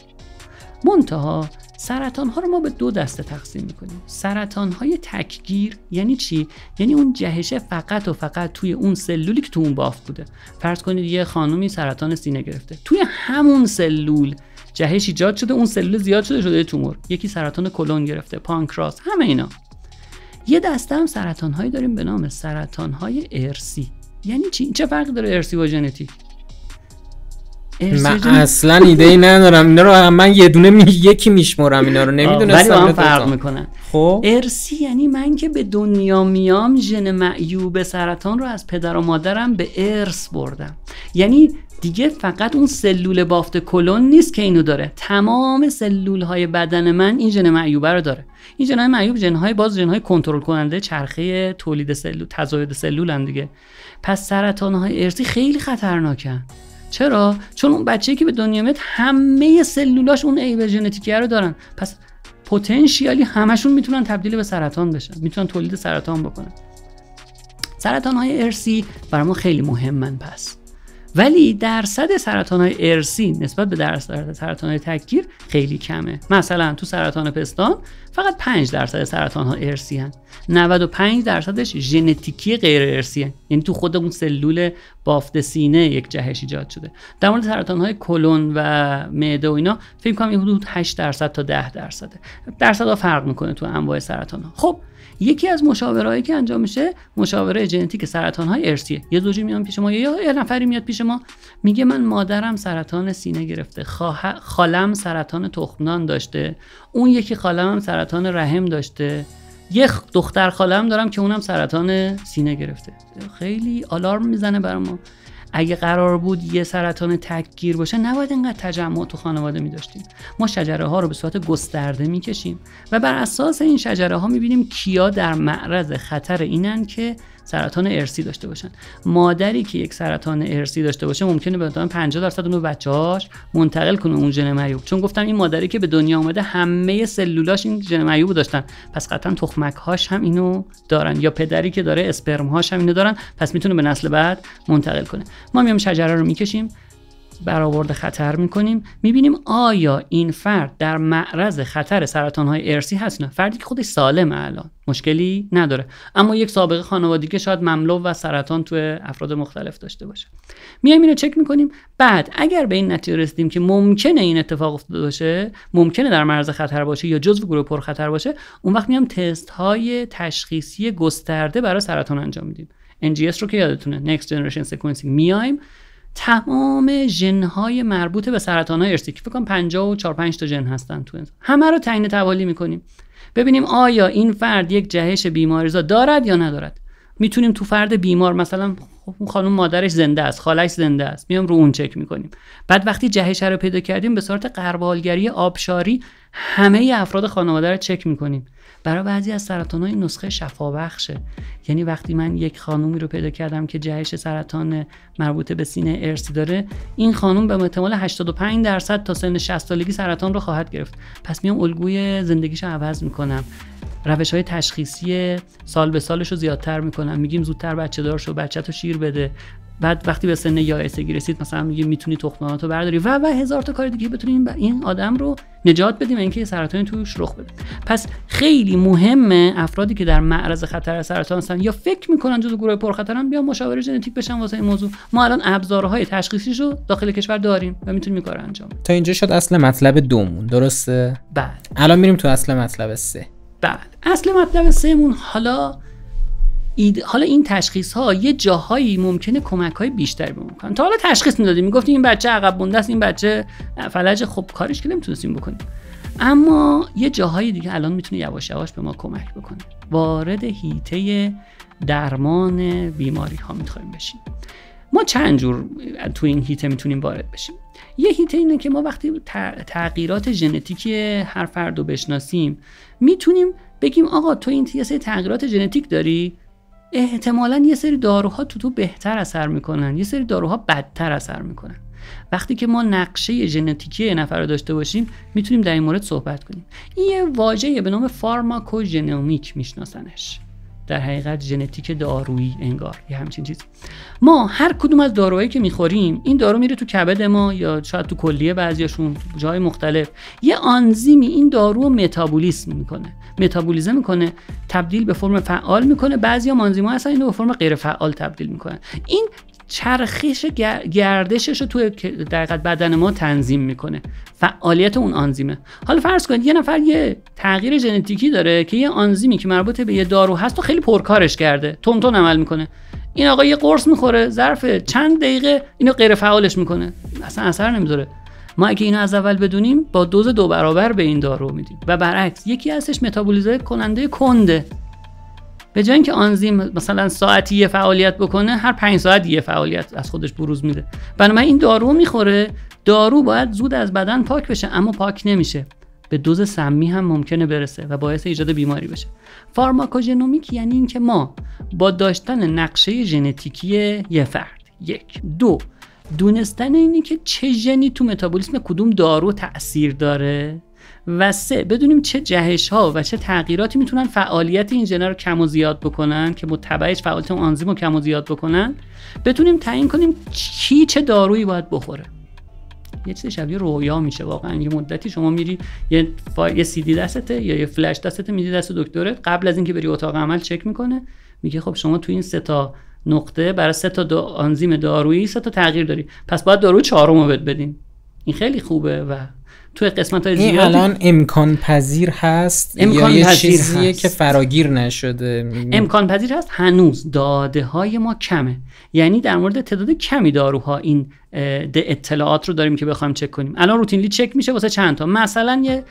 منتها سرطان ها رو ما به 2 دسته تقسیم میکنیم. سرطان های تکگیر یعنی چی؟ یعنی اون جهشه فقط و فقط توی اون سلولی که تو اون بافت بوده. فرض کنید یه خانومی سرطان سینه گرفته، توی همون سلول جهش ایجاد شده، اون سلول زیاد شده تومور. یکی سرطان کلون گرفته، پانکراس، همه اینا. یه دسته هم سرطان هایی داریم به نام سرطان های ارثی. یعنی چی؟ چه فرقی داره ارثی با ژنتیک؟ من اصلا ایده‌ای ندارم. اینا رو من یه دونه یکی میشمرم، اینا رو نمیدونستم. ولی هم فرق میکنن. خب ارثی یعنی من که به دنیا میام ژن معیوب سرطان رو از پدر و مادرم به ارث بردم. یعنی دیگه فقط اون سلول بافت کلون نیست که اینو داره، تمام سلول های بدن من این ژن معیوبه رو داره. این ژن‌های معیوب ژن‌های کنترل کننده چرخه تولید سلول، تزاید سلولن دیگه. پس سرطان‌های ارثی خیلی خطرناکن. چرا؟ چون اون بچه‌ای که به دنیا میاد همه سلولاش اون عیب ژنتیکی رو دارن. پس پتانسیالی همشون میتونن تبدیل به سرطان بشن، میتونن تولید سرطان بکنن. سرطان‌های ارثی برای ما خیلی مهمن پس. ولی درصد سرطان‌های ارثی نسبت به درصد سرطان‌های تکگیر خیلی کمه. مثلا تو سرطان پستان فقط 5% سرطان‌ها ارثی هستند. 95%ش ژنتیکی غیر ارثیه، یعنی تو خود اون سلول بافت سینه یک جهش ایجاد شده. در مورد سرطان‌های کلون و معده و اینا فکر کنم این حدود 8% تا 10%. درصدها فرق میکنه تو انواع سرطان‌ها. خب یکی از مشاورهایی که انجام میشه مشاوره ژنتیک سرطان‌های ارثیه. یه زوجی میان پیش ما یا یه نفری میاد پیش ما میگه من مادرم سرطان سینه گرفته، خالم سرطان تخمدان داشته، اون یکی خالم سرطان رحم داشته، یه دختر خالم دارم که اونم سرطان سینه گرفته. خیلی آلارم میزنه برای ما. اگه قرار بود یه سرطان تکگیر باشه نباید اینقدر تجمع تو خانواده می‌داشتیم. ما شجره ها رو به صورت گسترده می‌کشیم و بر اساس این شجره ها می‌بینیم کیا در معرض خطر اینن که سرطان ارثی داشته باشن. مادری که یک سرطان ارثی داشته باشه ممکنه به مثلا 50% اون بچه‌هاش منتقل کنه اون ژن معیوب، چون گفتم این مادری که به دنیا اومده همه سلولاش این ژن معیوب داشتن، پس قطعا تخمک‌هاش هم اینو دارن، یا پدری که داره اسپرم‌هاش هم اینو دارن، پس میتونه به نسل بعد منتقل کنه. ما میام شجره رو میکشیم، برآورد خطر میکنیم، میبینیم آیا این فرد در معرض خطر سرطان‌های ارثی هست نه. فردی که خودش سالمه الان مشکلی نداره، اما یک سابقه خانوادگی شاید مملو و سرطان تو افراد مختلف داشته باشه. میایم اینو چک میکنیم. بعد اگر به این نتیجه رسیدیم که ممکنه این اتفاق افتاده باشه، ممکنه در معرض خطر باشه یا جزو گروه پرخطر باشه، اون وقت میام تست های تشخیصی گسترده برای سرطان انجام میدیم. NGS رو که یادتونه، Next Generation Sequencing. میایم تمام ژن‌های مربوط به سرطان‌های ارثی که فکر کنم 54-5 تا ژن هستن تو انسان، همه رو تعیین توالی می‌کنیم ببینیم آیا این فرد یک جهش بیماریزا دارد یا ندارد. میتونیم تو فرد بیمار مثلا اون خانم مادرش زنده است، خالش زنده است، میام رو اون چک می‌کنیم. بعد وقتی جهش رو پیدا کردیم به صورت غربالگری آبشاری همه افراد خانواده رو چک می‌کنیم. برای بعضی از سرطان‌های نسخه شفابخشه، یعنی وقتی من یک خانومی رو پیدا کردم که جهش سرطان مربوط به سینه ارثی داره، این خانم به احتمال 85% تا سن 60 سالگی سرطان رو خواهد گرفت. پس میام الگوی زندگیشو عوض میکنم، روش‌های تشخیصی سال به سالش رو زیادتر میکنم، میگیم زودتر بچه دار شو، بچه‌تو شیر بده. بعد وقتی به سن یائسگی رسید مثلا میگه میتونی تخمداناتو برداری و هزار تا کار دیگه بتونیم این آدم رو نجات بدیم اینکه سرطانی توش رخ بده. پس خیلی مهمه افرادی که در معرض خطر سرطان هستن یا فکر میکنن جزو گروه پرخطرن بیان مشاوره ژنتیک بشن واسه این موضوع. ما الان ابزارهای تشخیصیشو داخل کشور داریم و میتونیم این کارو انجام بدیم. تا اینجا شد اصل مطلب دومون، درسته؟ بله. الان میریم تو اصل مطلب 3. بله. اصل مطلب 3 مون حالا این تشخیص ها یه جاهایی ممکنه کمک های بیشتری بکنن. تا حالا تشخیص میدادیم، میگفتیم این بچه عقب مونده است، این بچه فلج، خب کارش که نمیتونستیم بکنیم. اما یه جاهای دیگه الان میتونه یواش یواش به ما کمک بکنه. وارد حیطه درمان بیماری ها میخوایم بشیم. ما چند جور تو این حیطه میتونیم وارد بشیم. یه حیطه اینه که ما وقتی تغییرات ژنتیکی هر فرد رو بشناسیم میتونیم بگیم آقا تو این یه سری تغییرات ژنتیک داری، احتمالاً یه سری داروها تو بهتر اثر میکنن، یه سری داروها بدتر اثر میکنن. وقتی که ما نقشه ژنتیکی یه نفر رو داشته باشیم میتونیم در این مورد صحبت کنیم. این یه واژه‌ای به نام فارماکوژنومیک میشناسنش، در حقیقت ژنتیک دارویی انگار یه همچین چیزی. ما هر کدوم از داروهایی که میخوریم این دارو میره تو کبد ما یا شاید تو کلیه بعضیاشون جای مختلف، یه آنزیمی این دارو رو متابولیسم میکنه، تبدیل به فرم فعال میکنه. بعضیا آنزیم‌ها هستن اینو به فرم غیر فعال تبدیل میکنن. این چرخش گردشش رو تو در حقیقت بدن ما تنظیم میکنه، فعالیت اون آنزیمه. حالا فرض کنید یه نفر یه تغییر ژنتیکی داره که یه آنزیمی که مربوط به یه دارو هست و خیلی پرکارش کرده، تون عمل میکنه. این آقا یه قرص میخوره، ظرف چند دقیقه اینو غیر فعالش میکنه، اصلا اثر نمیذاره. ما اگه اینو از اول بدونیم با دوز 2 برابر به این دارو میدیم. و برعکس یکی هستش متابولیزه کننده کنده، به جای اینکه آنزیم مثلا ساعتی یه فعالیت بکنه هر 5 ساعت یه فعالیت از خودش بروز میده. بنابراین این دارو میخوره، دارو باید زود از بدن پاک بشه اما پاک نمیشه، به دوز سمی هم ممکنه برسه و باعث ایجاد بیماری بشه. فارماکوژنومیک یعنی اینکه ما با داشتن نقشه ژنتیکی یه فرد، 1 2 دونستن اینی که چه ژنی تو متابولیسم کدوم دارو تأثیر داره و 3 بدونیم چه جهش‌ها و چه تغییراتی میتونن فعالیت این ژن رو کم و زیاد بکنن که متبعش فعالیت اون آنزیم رو کم و زیاد بکنن، بتونیم تعیین کنیم کی چه دارویی باید بخوره. یه چیز شبیه رویا میشه واقعا. یه مدتی شما میری یه سی دی دستته یا یه فلش دستته میدی دست دکترت، قبل از اینکه بری اتاق عمل چک میکنه، میگه خب شما تو این 3 تا نقطه برای 3 تا آنزیم دارویی 3 تا تغییر داری، پس باید دارو 4م رو بدین. این خیلی خوبه و توی قسمت‌های زیادی این الان امکان پذیر هست یا یه چیزیه هست که فراگیر نشده؟ امکان پذیر هست. هنوز داده های ما کمه، یعنی در مورد تعداد کمی داروها این اطلاعات رو داریم که بخوایم چک کنیم. الان روتینلی چک میشه واسه چند تا، مثلا یه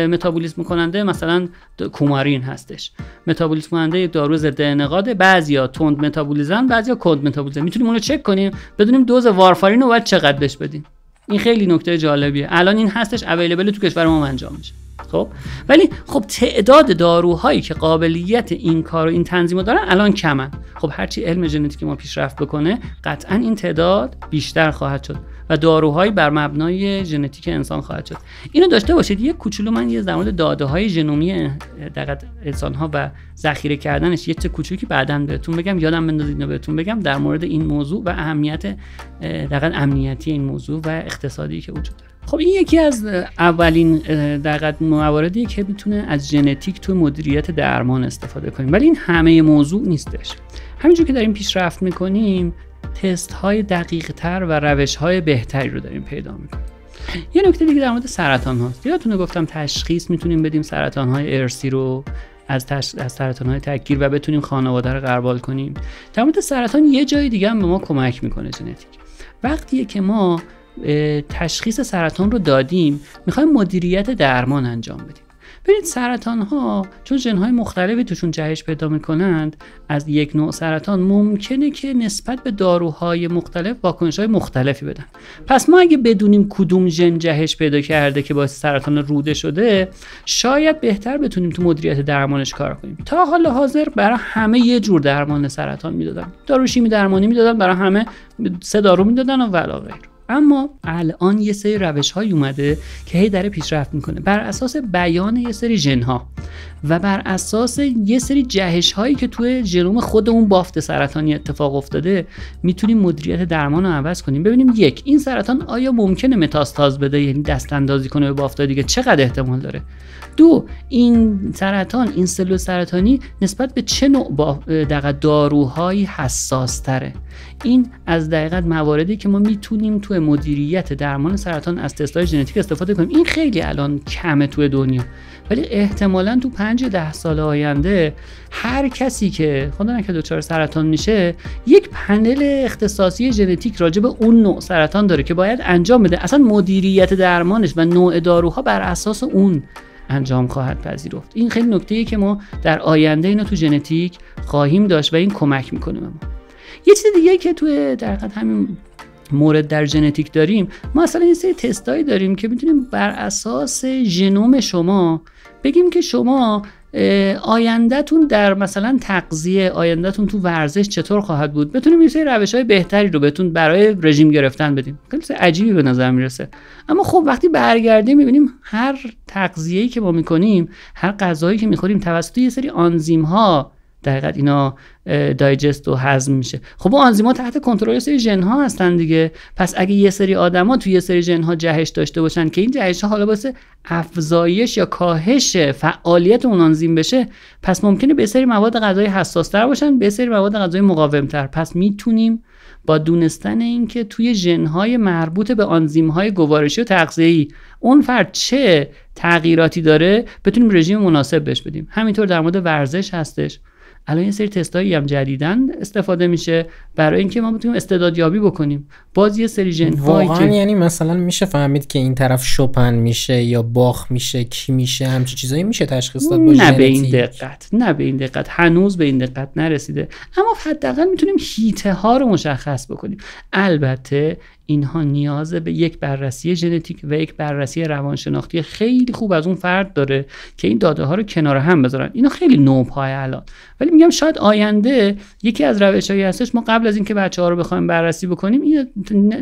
متابولیسم کننده مثلا کومارین هستش، متابولیسم کننده یک دارو ضد انعقاد، بعضیا تند متابولیزن بعضیا کند متابولیزن، میتونیم اون رو چک کنیم بدونیم دوز وارفارین رو باید چقدر بهش بدیم. این خیلی نکته جالبیه. الان این هستش، اویلیبل تو کشور ما انجام میشه. خب ولی خب تعداد داروهایی که قابلیت این کارو این تنظیمو دارن الان کمن. خب هرچی علم ژنتیک ما پیشرفت بکنه قطعا این تعداد بیشتر خواهد شد و داروهایی بر مبنای ژنتیک انسان خواهد شد. اینو داشته باشید. یک کوچولو من یه در مورد داده‌های ژنومی دقیق انسان‌ها و ذخیره کردنش یه چه کوچولو که بعداً بهتون بگم، یادم بندازید اینو بهتون بگم در مورد این موضوع و اهمیت دقیق امنیتی این موضوع و اقتصادی که وجود داره. خب این یکی از اولین دقیق مواردیه که میتونه از ژنتیک تو مدیریت درمان استفاده کنیم، ولی این همه موضوع نیستش. همینجور که داریم پیشرفت می‌کنیم تست های دقیق تر و روش های بهتری رو داریم پیدا میکنیم. یه نکته دیگه در مورد سرطان هاست. یادتونه گفتم تشخیص میتونیم بدیم سرطان های ارثی رو از سرطان های تکگیر و بتونیم خانواده رو غربال کنیم. در مورد سرطان یه جای دیگه هم به ما کمک میکنه ژنتیک. وقتیه که ما تشخیص سرطان رو دادیم میخوایم مدیریت درمان انجام بدیم. ببینید سرطان ها چون ژن های مختلفی توشون جهش پیدا میکنند، از یک نوع سرطان ممکنه که نسبت به داروهای مختلف واکنش های مختلفی بدن. پس ما اگه بدونیم کدوم ژن جهش پیدا کرده که باعث سرطان روده شده، شاید بهتر بتونیم تو مدیریت درمانش کار کنیم. تا حال حاضر برای همه یه جور درمان سرطان میدادن، دارو شیمی درمانی میدادن، برای همه 3 دارو میدادن و ولا غیر. اما الان یه سری روش‌هایی اومده که هی داره پیشرفت میکنه بر اساس بیان یه سری ژن‌ها و بر اساس یه سری جهش‌هایی که توی ژنوم خود اون بافت سرطانی اتفاق افتاده میتونیم مدیریت درمان رو عوض کنیم. ببینیم یک، این سرطان آیا ممکنه متاستاز بده، یعنی دست اندازی کنه به بافت‌های دیگه، چقدر احتمال داره. 2، این سرطان، این سلول سرطانی نسبت به چه نوع داروهایی حساس تره. این از دقیقاً مواردی که ما میتونیم توی مدیریت درمان سرطان از تست‌های ژنتیک استفاده کنیم. این خیلی الان کمه توی دنیا، ولی احتمالاً تو 5-10 سال آینده هر کسی که خدا نکنه دچار سرطان میشه یک پنل اختصاصی ژنتیک راجع به اون نوع سرطان داره که باید انجام بده. اصلا مدیریت درمانش و نوع داروها بر اساس اون انجام خواهد پذیرفت. این خیلی نکته‌ایه که ما در آینده اینو تو ژنتیک خواهیم داشت و این کمک میکنه به ما. یه چیز دیگه که توی در حقیقت همین مورد در ژنتیک داریم، ما اصلا یه سری تستایی داریم که میتونیم بر اساس ژنوم شما بگیم که شما آیندهتون در مثلا تغذیه، آیندهتون تو ورزش چطور خواهد بود. بتونیم یه سری روش‌های بهتری رو بهتون برای رژیم گرفتن بدیم. خیلی عجیبی به نظر میرسه، اما خب وقتی برگردیم میبینیم هر تغذیه‌ای که ما میکنیم، هر غذایی که میخوریم توسط یه سری آنزیم‌ها دقیقاً اینا دایجست و هضم میشه. خب اون آنزیم‌ها تحت کنترل سری ژن‌ها هستن دیگه. پس اگه یه سری آدما توی یه سری ژن‌ها جهش داشته باشن که این جهش‌ها حالا واسه افزایش یا کاهش فعالیت اون آنزیم بشه، پس ممکنه به سری مواد غذایی حساس‌تر باشن، به سری مواد غذایی مقاوم‌تر. پس میتونیم با دونستن این که توی ژن‌های مربوط به آنزیم‌های گوارشی و تغذیه‌ای اون فرد چه تغییراتی داره بتونیم رژیم مناسب بهش بدیم. همینطور در مورد ورزش هستش. الان یه سری تستایی هم جدیدن استفاده میشه برای اینکه ما بتونیم استعدادیابی بکنیم. باز یه سری ژن‌هایی واقعا یعنی مثلا میشه فهمید که این طرف شوپن میشه یا باخ میشه، کی میشه، همچین چیزایی میشه تشخیص داد با ژنتیک؟ نه به این دقت هنوز به این دقت نرسیده، اما حداقل میتونیم هیته ها رو مشخص بکنیم. البته اینها نیاز به یک بررسی ژنتیک و یک بررسی روانشناختی خیلی خوب از اون فرد داره که این داده ها رو کنار هم بذارن. اینا خیلی نوپای الان، ولی میگم شاید آینده یکی از روش‌هایی هستش ما قبل از اینکه بچه‌ها رو بخوایم بررسی بکنیم این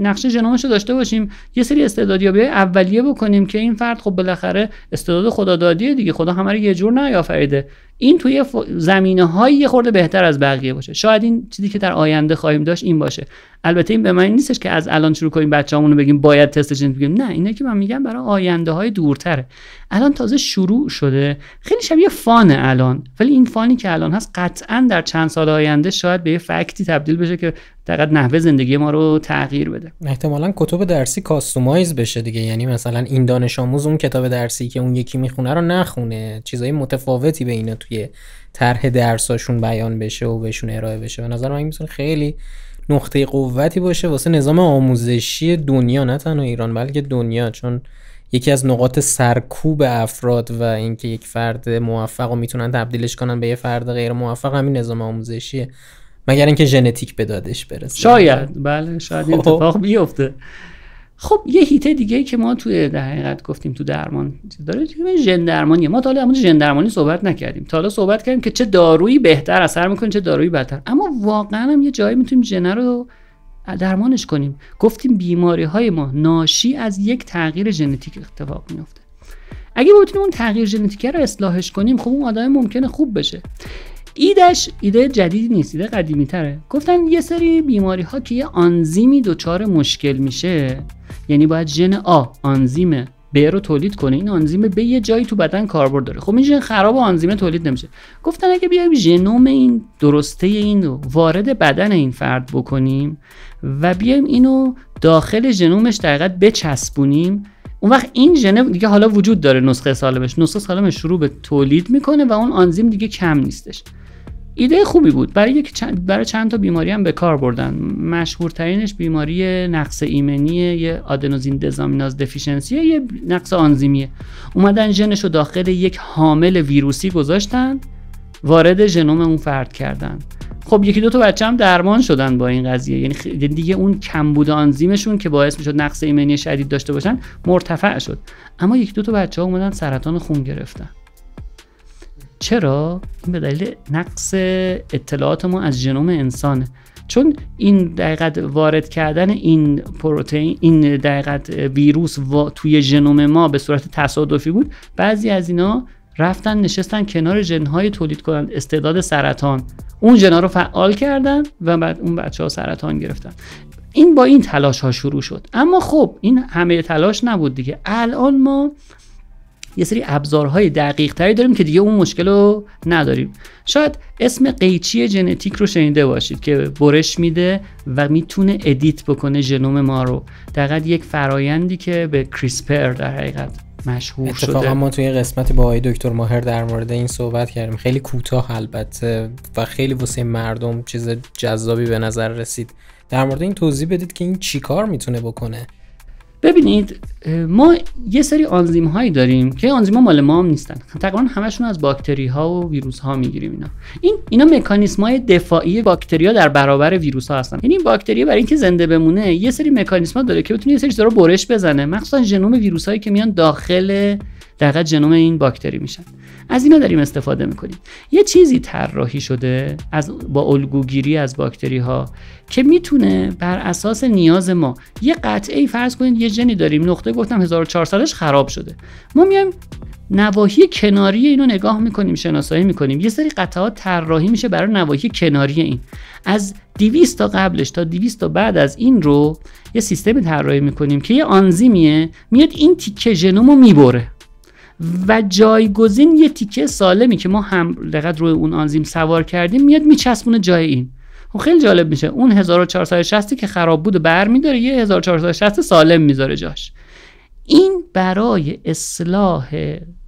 نقشه ژنومش رو داشته باشیم، یه سری استعدادیابی‌های اولیه بکنیم که این فرد خب بالاخره استعداد خدادادیه دیگه، خدا همه رو یه جور نیافریده، این توی زمینه‌های یه خورده بهتر از بقیه باشه. شاید این چیزی که در آینده خواهیم داشت این باشه. البته این به معنی نیستش که از الان شروع کنیم بچه‌هامون رو بگیم باید تست ژنتیک بگیم، نه، اینا که من میگم برای آینده‌های دورتره. الان تازه شروع شده، خیلی شبیه فانه الان، ولی این فانی که الان هست قطعاً در چند سال آینده شاید به یه فکتی تبدیل بشه که دقیقاً نحوه زندگی ما رو تغییر بده. احتمالاً کتب درسی کاستومایز بشه دیگه، یعنی مثلا این دانش آموز اون کتاب درسی که اون یکی میخونه رو نخونه، چیزای متفاوتی به اینا توی طرح درساشون بیان بشه و بهشون ارائه بشه. به نظر من این میتونه خیلی نقطه قوتی باشه واسه نظام آموزشی دنیا، نه تنها ایران بلکه دنیا، چون یکی از نقاط سرکوب افراد و اینکه یک فرد موفق رو میتونن تبدیلش کنن به یه فرد غیر موفق همین نظام آموزشیه، مگر اینکه ژنتیک به دادش برسه. شاید بله، شاید این اتفاق بیفته. خب یه هیته دیگه که ما توی در حقیقت گفتیم تو درمان داره ژن درمانیه. ما تا حالا همون ژن درمانی صحبت نکردیم، تا حالا صحبت کردیم که چه دارویی بهتر اثر میکنه چه دارویی بدتر، اما واقعا هم یه جایی میتونیم ژن رو درمانش کنیم. گفتیم بیماری های ما ناشی از یک تغییر ژنتیک اتفاق میفته. اگه بتونیم اون تغییر ژنتیک رو اصلاحش کنیم، خب اون آدم ممکنه خوب بشه. ایده جدیدی نیست، ایده قدیمی تره. گفتن یه سری بیماری ها که یه آنزیمی دچار مشکل میشه، یعنی باید ژن آنزیم ب رو تولید کنه، این آنزیم ب یه جایی تو بدن کاربرد داره، خب این ژن خراب و آنزیم تولید نمیشه. گفتن اگه بیایم ژنوم این درسته این رو وارد بدن این فرد بکنیم و بیایم اینو داخل ژنومش دقیقاً بچسبونیم، اون وقت این ژن دیگه حالا وجود داره، نسخه سالمش شروع به تولید میکنه و اون آنزیم دیگه کم نیستش. ایده خوبی بود، برای چند تا بیماری هم به کار بردن. مشهورترینش بیماری نقص ایمنیه، یه آدنوزین دزامیناز دفیشنسیه، یه نقص آنزیمیه. اومدن ژنشو داخل یک حامل ویروسی گذاشتن، وارد ژنوم اون فرد کردن. خب یکی دو تا بچه هم درمان شدن با این قضیه، یعنی دیگه اون کمبود آنزیمشون که باعث میشد نقص ایمنی شدید داشته باشن مرتفع شد. اما یکی دو تا بچه‌ها اومدن سرطان خون گرفتن. چرا؟ این به دلیل نقص اطلاعات ما از ژنوم انسانه. چون این دقیقاً وارد کردن این پروتئین، این دقیقاً ویروس توی ژنوم ما به صورت تصادفی بود. بعضی از اینا رفتن نشستن کنار ژن‌های تولید کنند استعداد سرطان، اون ژن‌ها رو فعال کردن و بعد اون بچه‌ها سرطان گرفتن. این با این تلاش ها شروع شد. اما خب این همه تلاش نبود دیگه. الان ما یه سری ابزارهای دقیق تری داریم که دیگه اون مشکل رو نداریم. شاید اسم قیچی ژنتیک رو شنیده باشید که برش میده و میتونه ادیت بکنه ژنوم ما رو. دقیقاً یک فرایندی که به کریسپر در حقیقت مشهور شده. اتفاقا ما توی قسمت با آقای دکتر ماهر در مورد این صحبت کردیم، خیلی کوتاه البته و خیلی واسه مردم چیز جذابی به نظر رسید. در مورد این توضیح بدید که این چی کار میتونه بکنه. ببینید ما یه سری آنزیم هایی داریم که آنزیم ها مال ما هم نیستن، تقریبا همشون از باکتری ها و ویروس ها میگیریم. اینا مکانیزم های دفاعی باکتری ها در برابر ویروس ها هستن. یعنی این باکتری برای اینکه زنده بمونه یه سری مکانیزم ها داره که بتونه یه سری چیزا رو برش بزنه، مخصوصا ژنوم ویروس هایی که میان داخل دقیقاً ژنوم این باکتری میشن. از اینا داریم استفاده میکنیم. یه چیزی طراحی شده با الگوگیری از باکتری ها که میتونه بر اساس نیاز ما یه قطعه فرض کنید یه ژنی داریم، نقطه گفتم 1400ش خراب شده، ما میایم نواحی کناری اینو نگاه میکنیم، شناسایی میکنیم، یه سری قطعات طراحی میشه برای نواحی کناری این، از 200 تا قبلش تا 200 تا بعد از این رو یه سیستمی طراحی میکنیم که یه آنزیمیه میاد این تیکه ژنومو میبره و جایگزین یه تیکه سالمی که ما هم دقیقاً روی اون آنزیم سوار کردیم میاد میچسبونه جای این. خب خیلی جالب میشه، اون 1460 که خراب بود برمی‌داره، یه 1460 سالم میذاره جاش. این برای اصلاح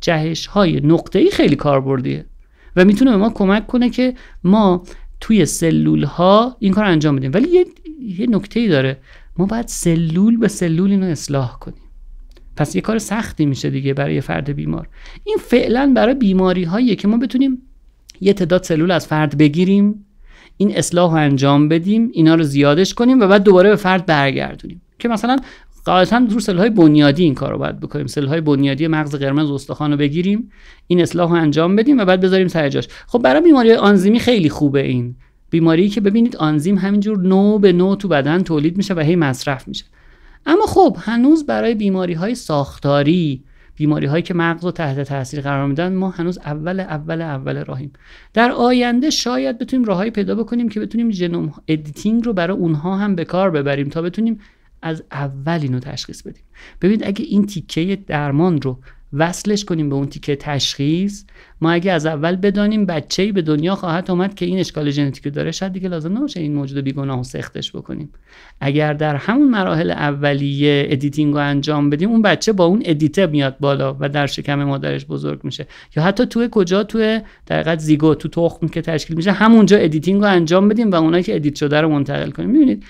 جهش‌های نقطه‌ای خیلی کاربردیه و میتونه به ما کمک کنه که ما توی سلول‌ها این کار انجام بدیم. ولی یه نکته‌ای داره، ما باید سلول به سلول اینو اصلاح کنیم. پس یه کار سختی میشه دیگه برای فرد بیمار. این فعلا برای بیماری هاییه که ما بتونیم یه تعداد سلول از فرد بگیریم، این اصلاح رو انجام بدیم، اینا رو زیادش کنیم و بعد دوباره به فرد برگردونیم که مثلا غالبا رو سلول‌های بنیادی این کارو باید بکنیم، سلول‌های بنیادی مغز قرمز استخوان رو بگیریم، این اصلاح رو انجام بدیم و بعد بذاریم سر جاش. خب برای بیماری آنزیمی خیلی خوبه، این بیماری که ببینید آنزیم همینجور نوع به نوع تو بدن تولید میشه و هی مصرف میشه. اما خب هنوز برای بیماری‌های ساختاری، بیماری‌هایی که مغز رو تحت تاثیر قرار میدن، ما هنوز اول راهیم. در آینده شاید بتونیم راههایی پیدا بکنیم که بتونیم ژنوم ادیتینگ رو برای اونها هم به کار ببریم تا بتونیم از اول اینو تشخیص بدیم. ببینید اگه این تیکه درمان رو وصلش کنیم به اون تیکه تشخیص، ما اگه از اول بدانیم بچه‌ای به دنیا خواهد اومد که این اشکال ژنتیکی داره، شاید دیگه لازم نباشه این موجود بیگناه رو سختش بکنیم. اگر در همون مراحل اولیه ادیتینگ رو انجام بدیم، اون بچه با اون ادیته میاد بالا و در شکم مادرش بزرگ میشه، یا حتی توی در حقیقت زیگوت، تو تخم که تشکیل میشه، همونجا ادیتینگ رو انجام بدیم و اونایی که ادیت شده رو منتقل کنیم. میبینید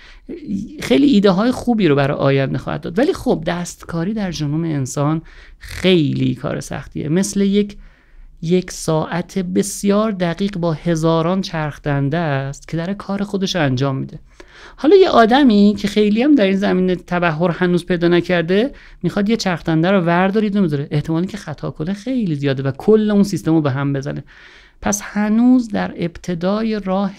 خیلی ایده های خوبی رو برای آینده خواهد داد. ولی خب دستکاری در ژنوم انسان خیلی کار سختیه، مثل یک ساعت بسیار دقیق با هزاران چرخ دنده است که داره کار خودش انجام میده. حالا یه آدمی که خیلی هم در این زمینه تبحر هنوز پیدا نکرده میخواد یه چرخ دنده رو وردارید و میذاره، احتمالی که خطا کنه خیلی زیاده و کل اون سیستم رو به هم بزنه. پس هنوز در ابتدای راه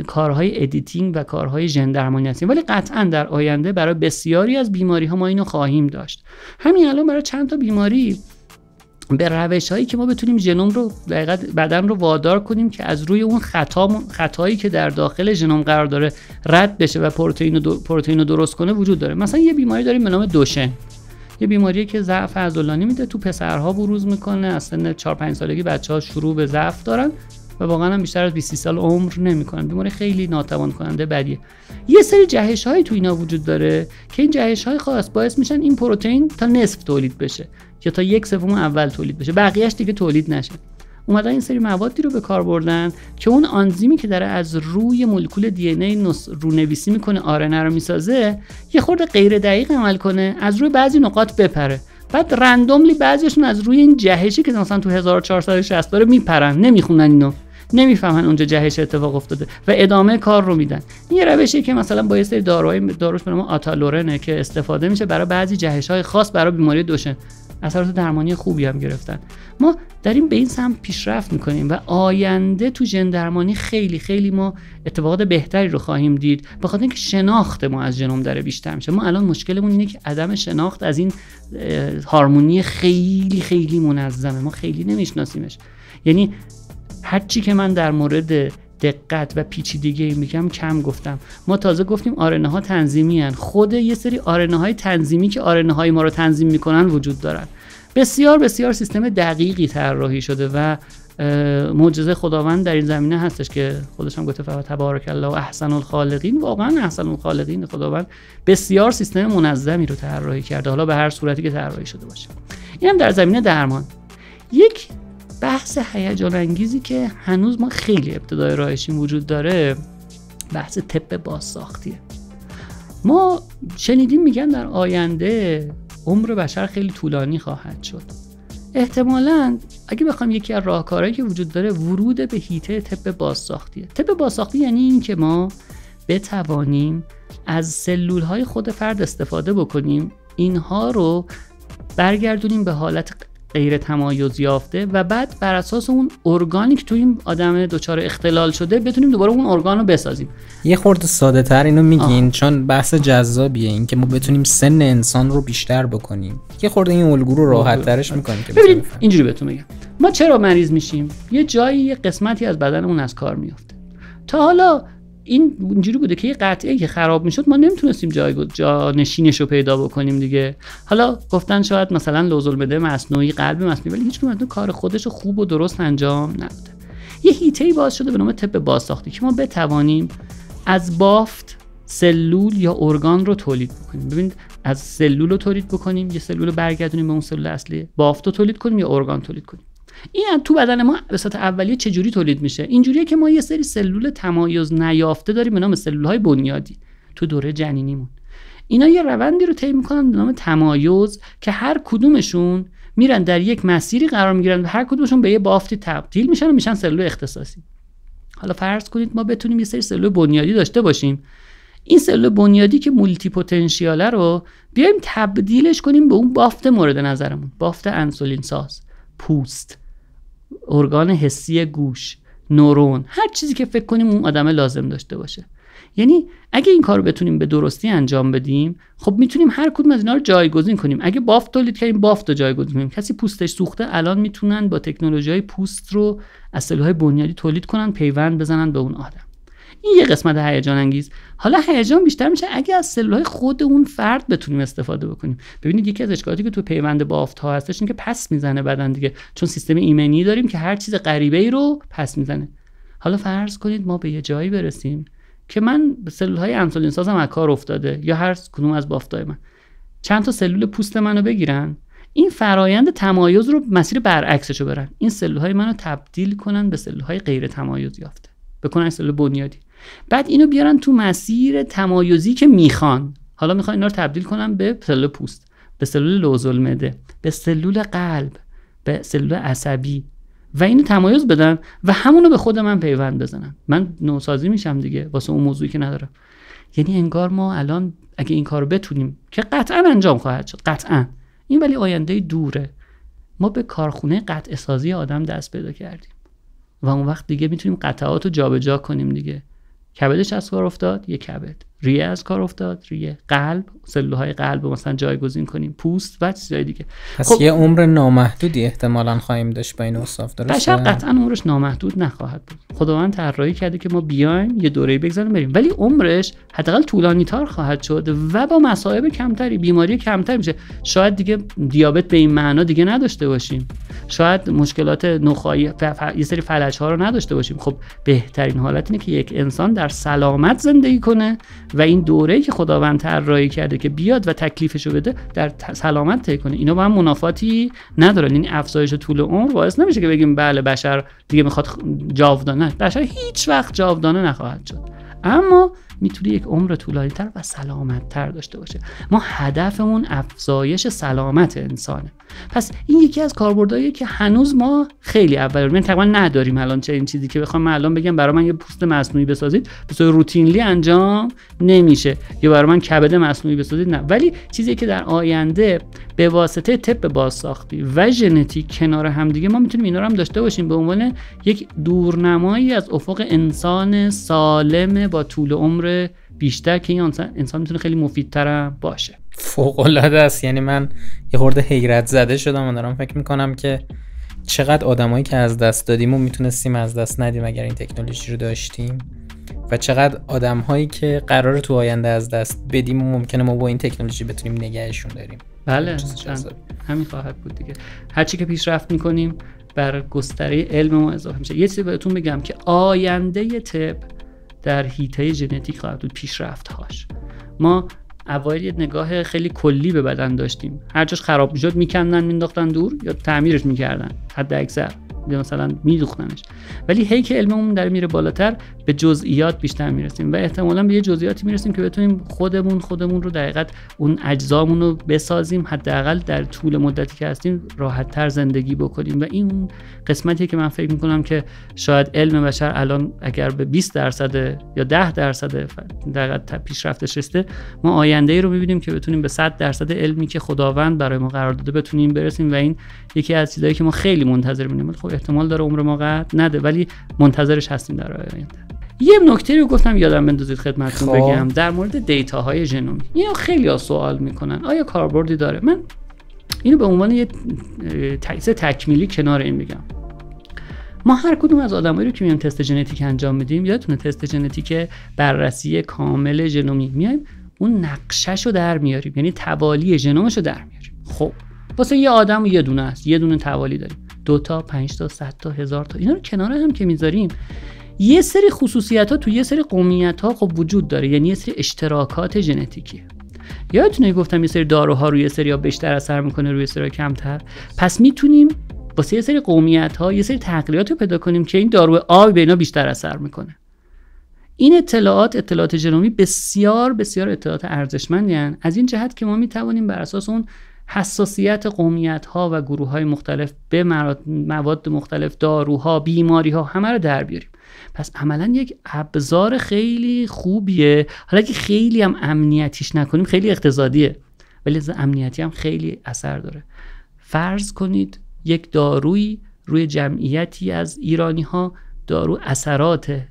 کارهای ادیتینگ و کارهای ژن درمانی هستیم، ولی قطعا در آینده برای بسیاری از بیماری ها ما اینو خواهیم داشت. همین الان برای چند تا بیماری به روش‌هایی که ما بتونیم ژنوم رو دقیقاً بدن رو وادار کنیم که از روی اون خطایی که در داخل ژنوم قرار داره رد بشه و پروتئین رو درست کنه وجود داره. مثلا یه بیماری داریم به نام دوشن، یه بیماریه که ضعف عضلانی میده، تو پسرها بروز میکنه، از سن 4-5 سالگی بچه‌ها شروع به ضعف دارن و واقعا هم بیشتر از 20 سال عمر نمیکنن. بیماری خیلی ناتوان کننده بدیه. یه سری جهش‌های تو اینا وجود داره که این جهش‌های خاص باعث میشن این پروتئین تا نصف تولید بشه یا تا 1/3 اول تولید بشه، بقیه‌اش دیگه تولید نشه. اومدن این سری موادی رو به کار بردن که اون آنزیمی که داره از روی مولکول دی ان ای رونویسی میکنه، آر ان ای رو میسازه، یه خورده غیر دقیق عمل کنه، از روی بعضی نقاط بپره، بعد رندوملی بعضیشون از روی این جهشی که مثلا تو 1460 داره میپرن، نمیخونن اینو، نمیفهمن اونجا جهش اتفاق افتاده و ادامه کار رو میدن. این یه روشی که مثلا با یه سری داروش به نام آتالورنه که استفاده میشه برای بعضی جهش‌های خاص برای بیماری دوشن. اثرات درمانی خوبی هم گرفتن. ما داریم به این سمت پیشرفت میکنیم و آینده تو ژن درمانی خیلی خیلی ما اتفاقات بهتری رو خواهیم دید، به خاطر اینکه شناخت ما از ژنوم داره بیشتر میشه. ما الان مشکلمون اینه که عدم شناخت از این هارمونی خیلی خیلی منظمه، ما خیلی نمیشناسیمش. یعنی هرچی که من در مورد دقت و پیچیدگی میگم کم گفتم. ما تازه گفتیم آرنه ها تنظیمی هن. خود یه سری آرنه های تنظیمی که آرنه های ما رو تنظیم میکنن وجود دارن. بسیار بسیار سیستم دقیقی طراحی شده و معجزه خداوند در این زمینه هستش که خودش هم گفته تبارک الله و احسن الخالقین. واقعا احسن الخالقین خداوند بسیار سیستم منظمی رو طراحی کرده، حالا به هر صورتی که طراحی شده باشه. اینم در زمینه درمان. یک بحث هیجان انگیزی که هنوز ما خیلی ابتدای راهشیم وجود داره، بحث طب بازساختیه. ما شنیدیم میگن در آینده عمر بشر خیلی طولانی خواهد شد. احتمالاً اگه بخوام یکی از راهکارهایی که وجود داره ورود به حیطه طب بازساختیه. طب بازساختی یعنی این که ما بتوانیم از سلول‌های خود فرد استفاده بکنیم، اینها رو برگردونیم به حالت غیر تمایز یافته و بعد بر اساس اون ارگانی که توی این آدم دچار اختلال شده بتونیم دوباره اون ارگان رو بسازیم. یه خورده ساده تر اینو میگین چون بحث جذابیه، این که ما بتونیم سن انسان رو بیشتر بکنیم. یه خورده این الگو رو راحت ترش میکنیم که ببینید اینجوری بهتون میگم، ما چرا مریض میشیم؟ یه جایی یه قسمتی از بدنمون از کار میفته. تا حالا این اینجوری بوده که یه قطعه که خراب میشد ما نمیتونستیم جانشینش رو پیدا بکنیم دیگه. حالا گفتن شاید مثلا لوزالمعده مصنوعی، قلب مصنوعی، ولی هیچ کدوم کار خودش رو خوب و درست انجام نداده. یه هیته‌ای باز شده به نام طب بازساختی که ما بتوانیم از بافت سلول یا ارگان رو تولید بکنیم. ببینید از سلول رو تولید بکنیم، یه سلول رو برگردونیم به اون سلول اصلی، بافت رو تولید کنیم یا ارگان تولید کنیم. این تو بدن ما به صورت اولیه چجوری تولید میشه؟ اینجوریه که ما یه سری سلول تمایز نیافته داریم به نام سلول‌های بنیادی تو دوره جنینیمون. اینا یه روندی رو طی می‌کنن به نام تمایز که هر کدومشون میرن در یک مسیری قرار میگیرن و هر کدومشون به یه بافتی تبدیل میشن و میشن سلول اختصاصی. حالا فرض کنید ما بتونیم یه سری سلول بنیادی داشته باشیم، این سلول بنیادی که مولتی پتانسیاله رو بیایم تبدیلش کنیم به اون بافت مورد نظرمون، بافت انسولین ساز، پوست، ارگان حسی گوش، نورون، هر چیزی که فکر کنیم اون آدم لازم داشته باشه. یعنی اگه این کارو بتونیم به درستی انجام بدیم، خب میتونیم هر کدوم از اینا رو جایگزین کنیم. اگه بافت تولید کردیم، بافت رو جایگزین کنیم. کسی پوستش سوخته، الان میتونن با تکنولوژی‌های پوست رو از سلول‌های بنیادی تولید کنن، پیوند بزنن به اون آدم. این یه قسمت هیجان انگیز. حالا هیجان بیشتر میشه اگه از سلول‌های خود اون فرد بتونیم استفاده بکنیم. ببینید یکی از اشکالاتی که تو پیوند بافت‌ها هستش اینه که پس میزنه بدن دیگه، چون سیستم ایمنی داریم که هر چیز غریبه‌ای رو پس میزنه. حالا فرض کنید ما به یه جایی برسیم که من سلول‌های انسولین سازم از کار افتاده، یا هر کدوم از بافت‌های من چند تا سلول پوست منو بگیرن، این فرایند تمایز رو مسیر برعکسشو برن، این سلول‌های منو تبدیل کنن به سلول‌های غیر تمایز یافته، بکنن سلول بنیادی، بعد اینو بیارن تو مسیر تمایزی که میخوان. حالا میخوان اینا رو تبدیل کنن به سلول پوست، به سلول لوزالمعده، به سلول قلب، به سلول عصبی، و اینو تمایز بدن و همونو به خود من پیوند بزنن. من نوسازی میشم دیگه واسه اون موضوعی که ندارم. یعنی انگار ما الان اگه این کارو بتونیم، که قطعا انجام خواهد شد، قطعا، این ولی آینده دوره، ما به کارخونه قطع سازی آدم دست پیدا کردیم و اون وقت دیگه میتونیم قطعات رو جابجا کنیم دیگه. کبدش از کار افتاد، یه کبد. ریه از کار افتاد، ریه. قلب، سلول‌های قلب رو مثلا جایگزین کنیم، پوست و چیزای دیگه. پس خب یه عمر نامحدودی احتمالاً خواهیم داشت با این اوصاف، درسته؟ بشر قطعاً عمرش نامحدود نخواهد بود. خداوند طراحی کرده که ما بیایم یه دوره‌ای بگذاریم بریم، ولی عمرش حداقل طولانی‌تر خواهد شد و با مصائب کمتری، بیماری کمتر میشه. شاید دیگه دیابت به این معنا دیگه نداشته باشیم، شاید مشکلات نخاعی، یه سری فلج‌ها رو نداشته باشیم. خب بهترین حالت اینه که یک انسان در سلامت زندگی کنه و این دوره‌ای که خداوند طراحی کرده که بیاد و تکلیفشو بده در سلامت طی کنه. اینا با هم منافاتی ندارن. این افزایش طول عمر باعث نمیشه که بگیم بله بشر دیگه میخواد جاودانه. بشر هیچ وقت جاودانه نخواهد شد، اما میتونه یک عمر طولانی‌تر و سلامت‌تر داشته باشه. ما هدفمون افزایش سلامت انسانه. پس این یکی از کاربردهاییه که هنوز ما خیلی من تقریبا نداریم الان. چه این چیزی که بخوام من الان بگم برای من یه پوست مصنوعی بسازید به صورت روتینلی انجام نمیشه، یا برای من کبد مصنوعی بسازید نه. ولی چیزی که در آینده به واسطه طب بازساختی و ژنتیک کنار هم دیگه ما میتونیم اینا رو هم داشته باشیم به عنوان یک دورنمایی از افق انسان سالم با طول عمر بیشتر که این انسان میتونه خیلی مفیدتر باشه. فوق‌العاده است. یعنی من یه خورده حیرت زده شدم و دارم فکر میکنم که چقدر آدمایی که از دست دادیم و میتونستیم از دست ندیم اگر این تکنولوژی رو داشتیم، و چقدر آدم‌هایی که قراره تو آینده از دست بدیم و ممکنه ما با این تکنولوژی بتونیم نگهشون داریم. بله همین خواهد بود دیگه. هرچی که پیشرفت میکنیم بر گستره علم ما اضافه میشه. یه چیزی بهتون بگم که آینده طب در حیطه ژنتیک خواهد بود، پیشرفت‌هاش. ما اوایل یه نگاه خیلی کلی به بدن داشتیم، هر جاش خراب میشد میکندن مینداختن دور یا تعمیرش میکردن، حد اکثر مثلا میدوختنش. ولی هی که علممون داره میره بالاتر به جزئیات بیشتر میرسیم و احتمالاً به یه جزئیاتی میرسیم که بتونیم خودمون رو در حقیقت اون اجزامون رو بسازیم، حداقل در طول مدتی که هستیم راحت تر زندگی بکنیم. و این قسمتیه که من فکر میکنم که شاید علم بشر الان اگر به 20% یا 10% در حقیقت پیشرفتش رسیده، ما آینده‌ای رو میبینیم که بتونیم به 100% علمی که خداوند برای ما قرار داده بتونیم برسیم. و این یکی از چیزایی که ما خیلی منتظر می‌بینیم. خب احتمال داره عمر ما قد نده، ولی منتظرش هستیم در آینده. یه نکته رو گفتم یادم بندازید خدمتتون بگم در مورد دیتاهای ژنومی. اینو خیلی‌ها سوال میکنن آیا کاربردی داره؟ من اینو به عنوان یه تایید تکمیلی کنار این میگم. ما هر کدوم از آدمایی رو که میایم تست ژنتیک انجام میدیم، یادتونه تست ژنتیک بررسی کامل ژنومی، میایم اون نقشه‌شو در میاریم، یعنی توالی ژنومشو در میاریم. خب واسه یه آدم یه دونه است، یه دونه توالی داریم، 2 تا 5 تا 100 تا 1000 تا، اینا رو کنار هم که میذاریم یه سری خصوصیت‌ها تو یه سری قومیت‌ها خب وجود داره، یعنی یه سری اشتراکات ژنتیکی. یادتونه گفتم یه سری داروها روی یه سری‌ها بیشتر اثر میکنه، روی سری‌ها کمتر. پس میتونیم واسه یه سری قومیت‌ها یه سری تغییرات رو پیدا کنیم که این دارو آ به اینا بیشتر اثر میکنه. این اطلاعات ژنومی بسیار بسیار اطلاعات ارزشمندی هستند، از این جهت که ما میتوانیم بر اساس اون حساسیت قومیت‌ها و گروه‌های مختلف به مواد مختلف، داروها، بیماری‌ها، همه رو در بیاریم. پس عملاً یک ابزار خیلی خوبیه. حالا که خیلی هم امنیتیش نکنیم خیلی اقتصادیه، ولی از امنیتی هم خیلی اثر داره. فرض کنید یک دارویی روی جمعیتی از ایرانی‌ها، دارو اثرات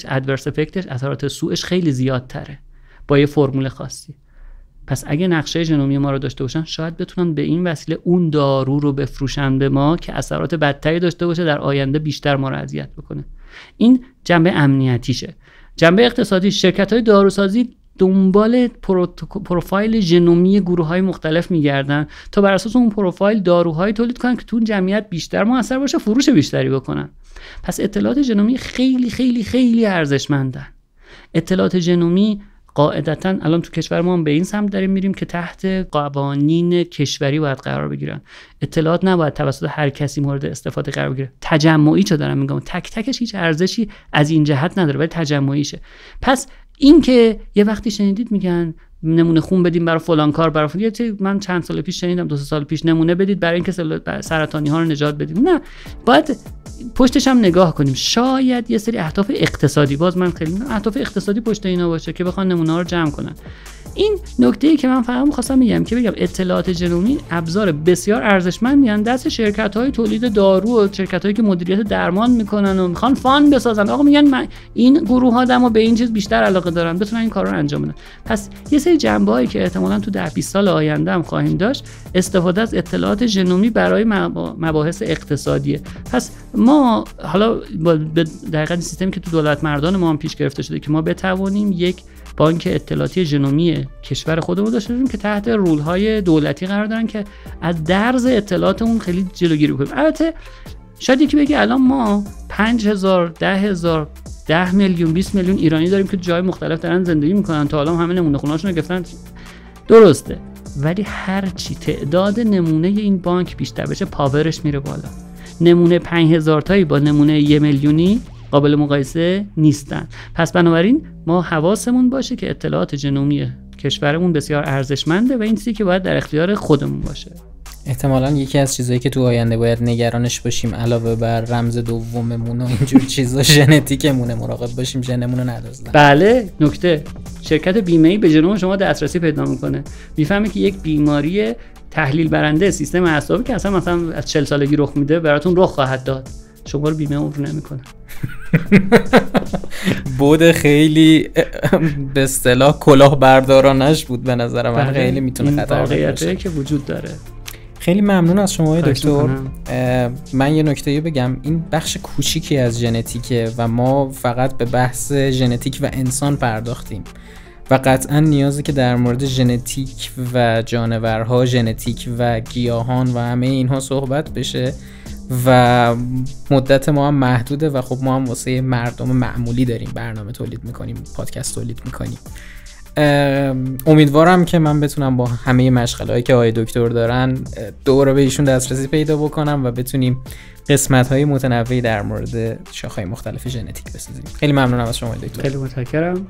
ادورس افکتش، اثرات سوءش خیلی زیادتره با یه فرمول خاصی. پس اگه نقشه ژنومی ما رو داشته باشن شاید بتونن به این وسیله اون دارو رو بفروشن به ما که اثرات بدتری داشته باشه، در آینده بیشتر ما رو اذیت بکنه. این جنبه امنیتیشه. جنبه اقتصادی، شرکت‌های داروسازی دنبال پروفایل ژنومی گروه‌های مختلف میگردن تا بر اساس اون پروفایل داروهایی تولید کنن که تو اون جمعیت بیشتر موثر باشه، فروش بیشتری بکنن. پس اطلاعات ژنومی خیلی خیلی خیلی ارزشمندن. اطلاعات ژنومی قاعدتاً الان تو کشور ما هم به این سمت داریم میریم که تحت قوانین کشوری باید قرار بگیرن. اطلاعات نباید توسط هر کسی مورد استفاده قرار بگیره. تجمعی چه دارم میگم، تک تکش هیچ ارزشی از این جهت نداره ولی تجمعیشه. پس این که یه وقتی شنیدید میگن نمونه خون بدیم برای فلان کار، برای فلان، من چند سال پیش شنیدم 2 سال پیش نمونه بدید برای اینکه سرطانی ها رو نجات بدیم. نه، باید پشتش هم نگاه کنیم. شاید یه سری اهداف اقتصادی، باز من خیلی اهداف اقتصادی پشت اینا باشه که بخوان نمونه ها رو جمع کنن. این نکته‌ای که من فقط می‌خواستم بگم اطلاعات ژنومی ابزار بسیار ارزشمندی ان دست شرکت‌های تولید دارو و شرکت‌هایی که مدیریت درمان میکنن و میخوان فان بسازن. آقا میگن من این گروه‌ها دمو به این چیز بیشتر علاقه دارن، بتونن این کارا رو انجام بدن. پس یه سری جنبه‌هایی که احتمالاً تو 10-20 سال آینده هم خواهیم داشت، استفاده از اطلاعات ژنومی برای مباحث اقتصادیه. پس ما حالا دقیقاً سیستمی که تو دولت مردان ما هم پیش گرفته شده که ما بتوانیم یک بانک اطلاعاتی ژنومی کشور خودمون داشته باشیم که تحت رول‌های دولتی قرار دارن که از درز اطلاعاتمون خیلی جلوگیری کنیم. البته شاید یکی بگه الان ما 5000 10000 10 میلیون 20 میلیون ایرانی داریم که جای مختلف دارن زندگی میکنن، تا حالا همه نمونه خونه‌هاشون رو گرفتن. درسته، ولی هر چی تعداد نمونه این بانک بیشتر بشه پاورش میره بالا. نمونه 5000 تایی با نمونه 1 میلیونی قابل مقایسه نیستن. پس بنابراین ما حواسمون باشه که اطلاعات ژنومی کشورمون بسیار ارزشمنده و این چیزی که باید در اختیار خودمون باشه. احتمالاً یکی از چیزایی که تو آینده باید نگرانش باشیم علاوه بر رمز دوممون و اینجور چیزا ژنتیکمونه، مراقب باشیم ژنمون رو ندزدن. بله، نکته، شرکت بیمه‌ای به ژنوم شما دسترسی پیدا میکنه، میفهمه که یک بیماری تحلیل برنده سیستم اعصابی که اصلا مثلا از 40 سالگی رخ میده براتون رخ خواهد داد، شما رو بیمه عمر نمیکنه. بود خیلی به اصطلاح کلاهبردارانش بود به نظر من. خیلی میتونه خطرناک باشه که وجود داره. خیلی ممنون از شما دکتر. من یه نکته بگم، این بخش کوچیکی از ژنتیکه و ما فقط به بحث ژنتیک و انسان پرداختیم و قطعا نیازه که در مورد ژنتیک و جانورها، ژنتیک و گیاهان و همه اینها صحبت بشه و مدت ما هم محدوده و خب ما هم واسه مردم معمولی داریم برنامه تولید میکنیم، پادکست تولید میکنیم. امیدوارم که من بتونم با همه مشغله‌هایی که آقای دکتر دارن دوباره به ایشون دسترسی پیدا بکنم و بتونیم قسمت‌های متنوعی در مورد شاخه‌های مختلف ژنتیک بسازیم. خیلی ممنونم از شما دکتر. خیلی متشکرم.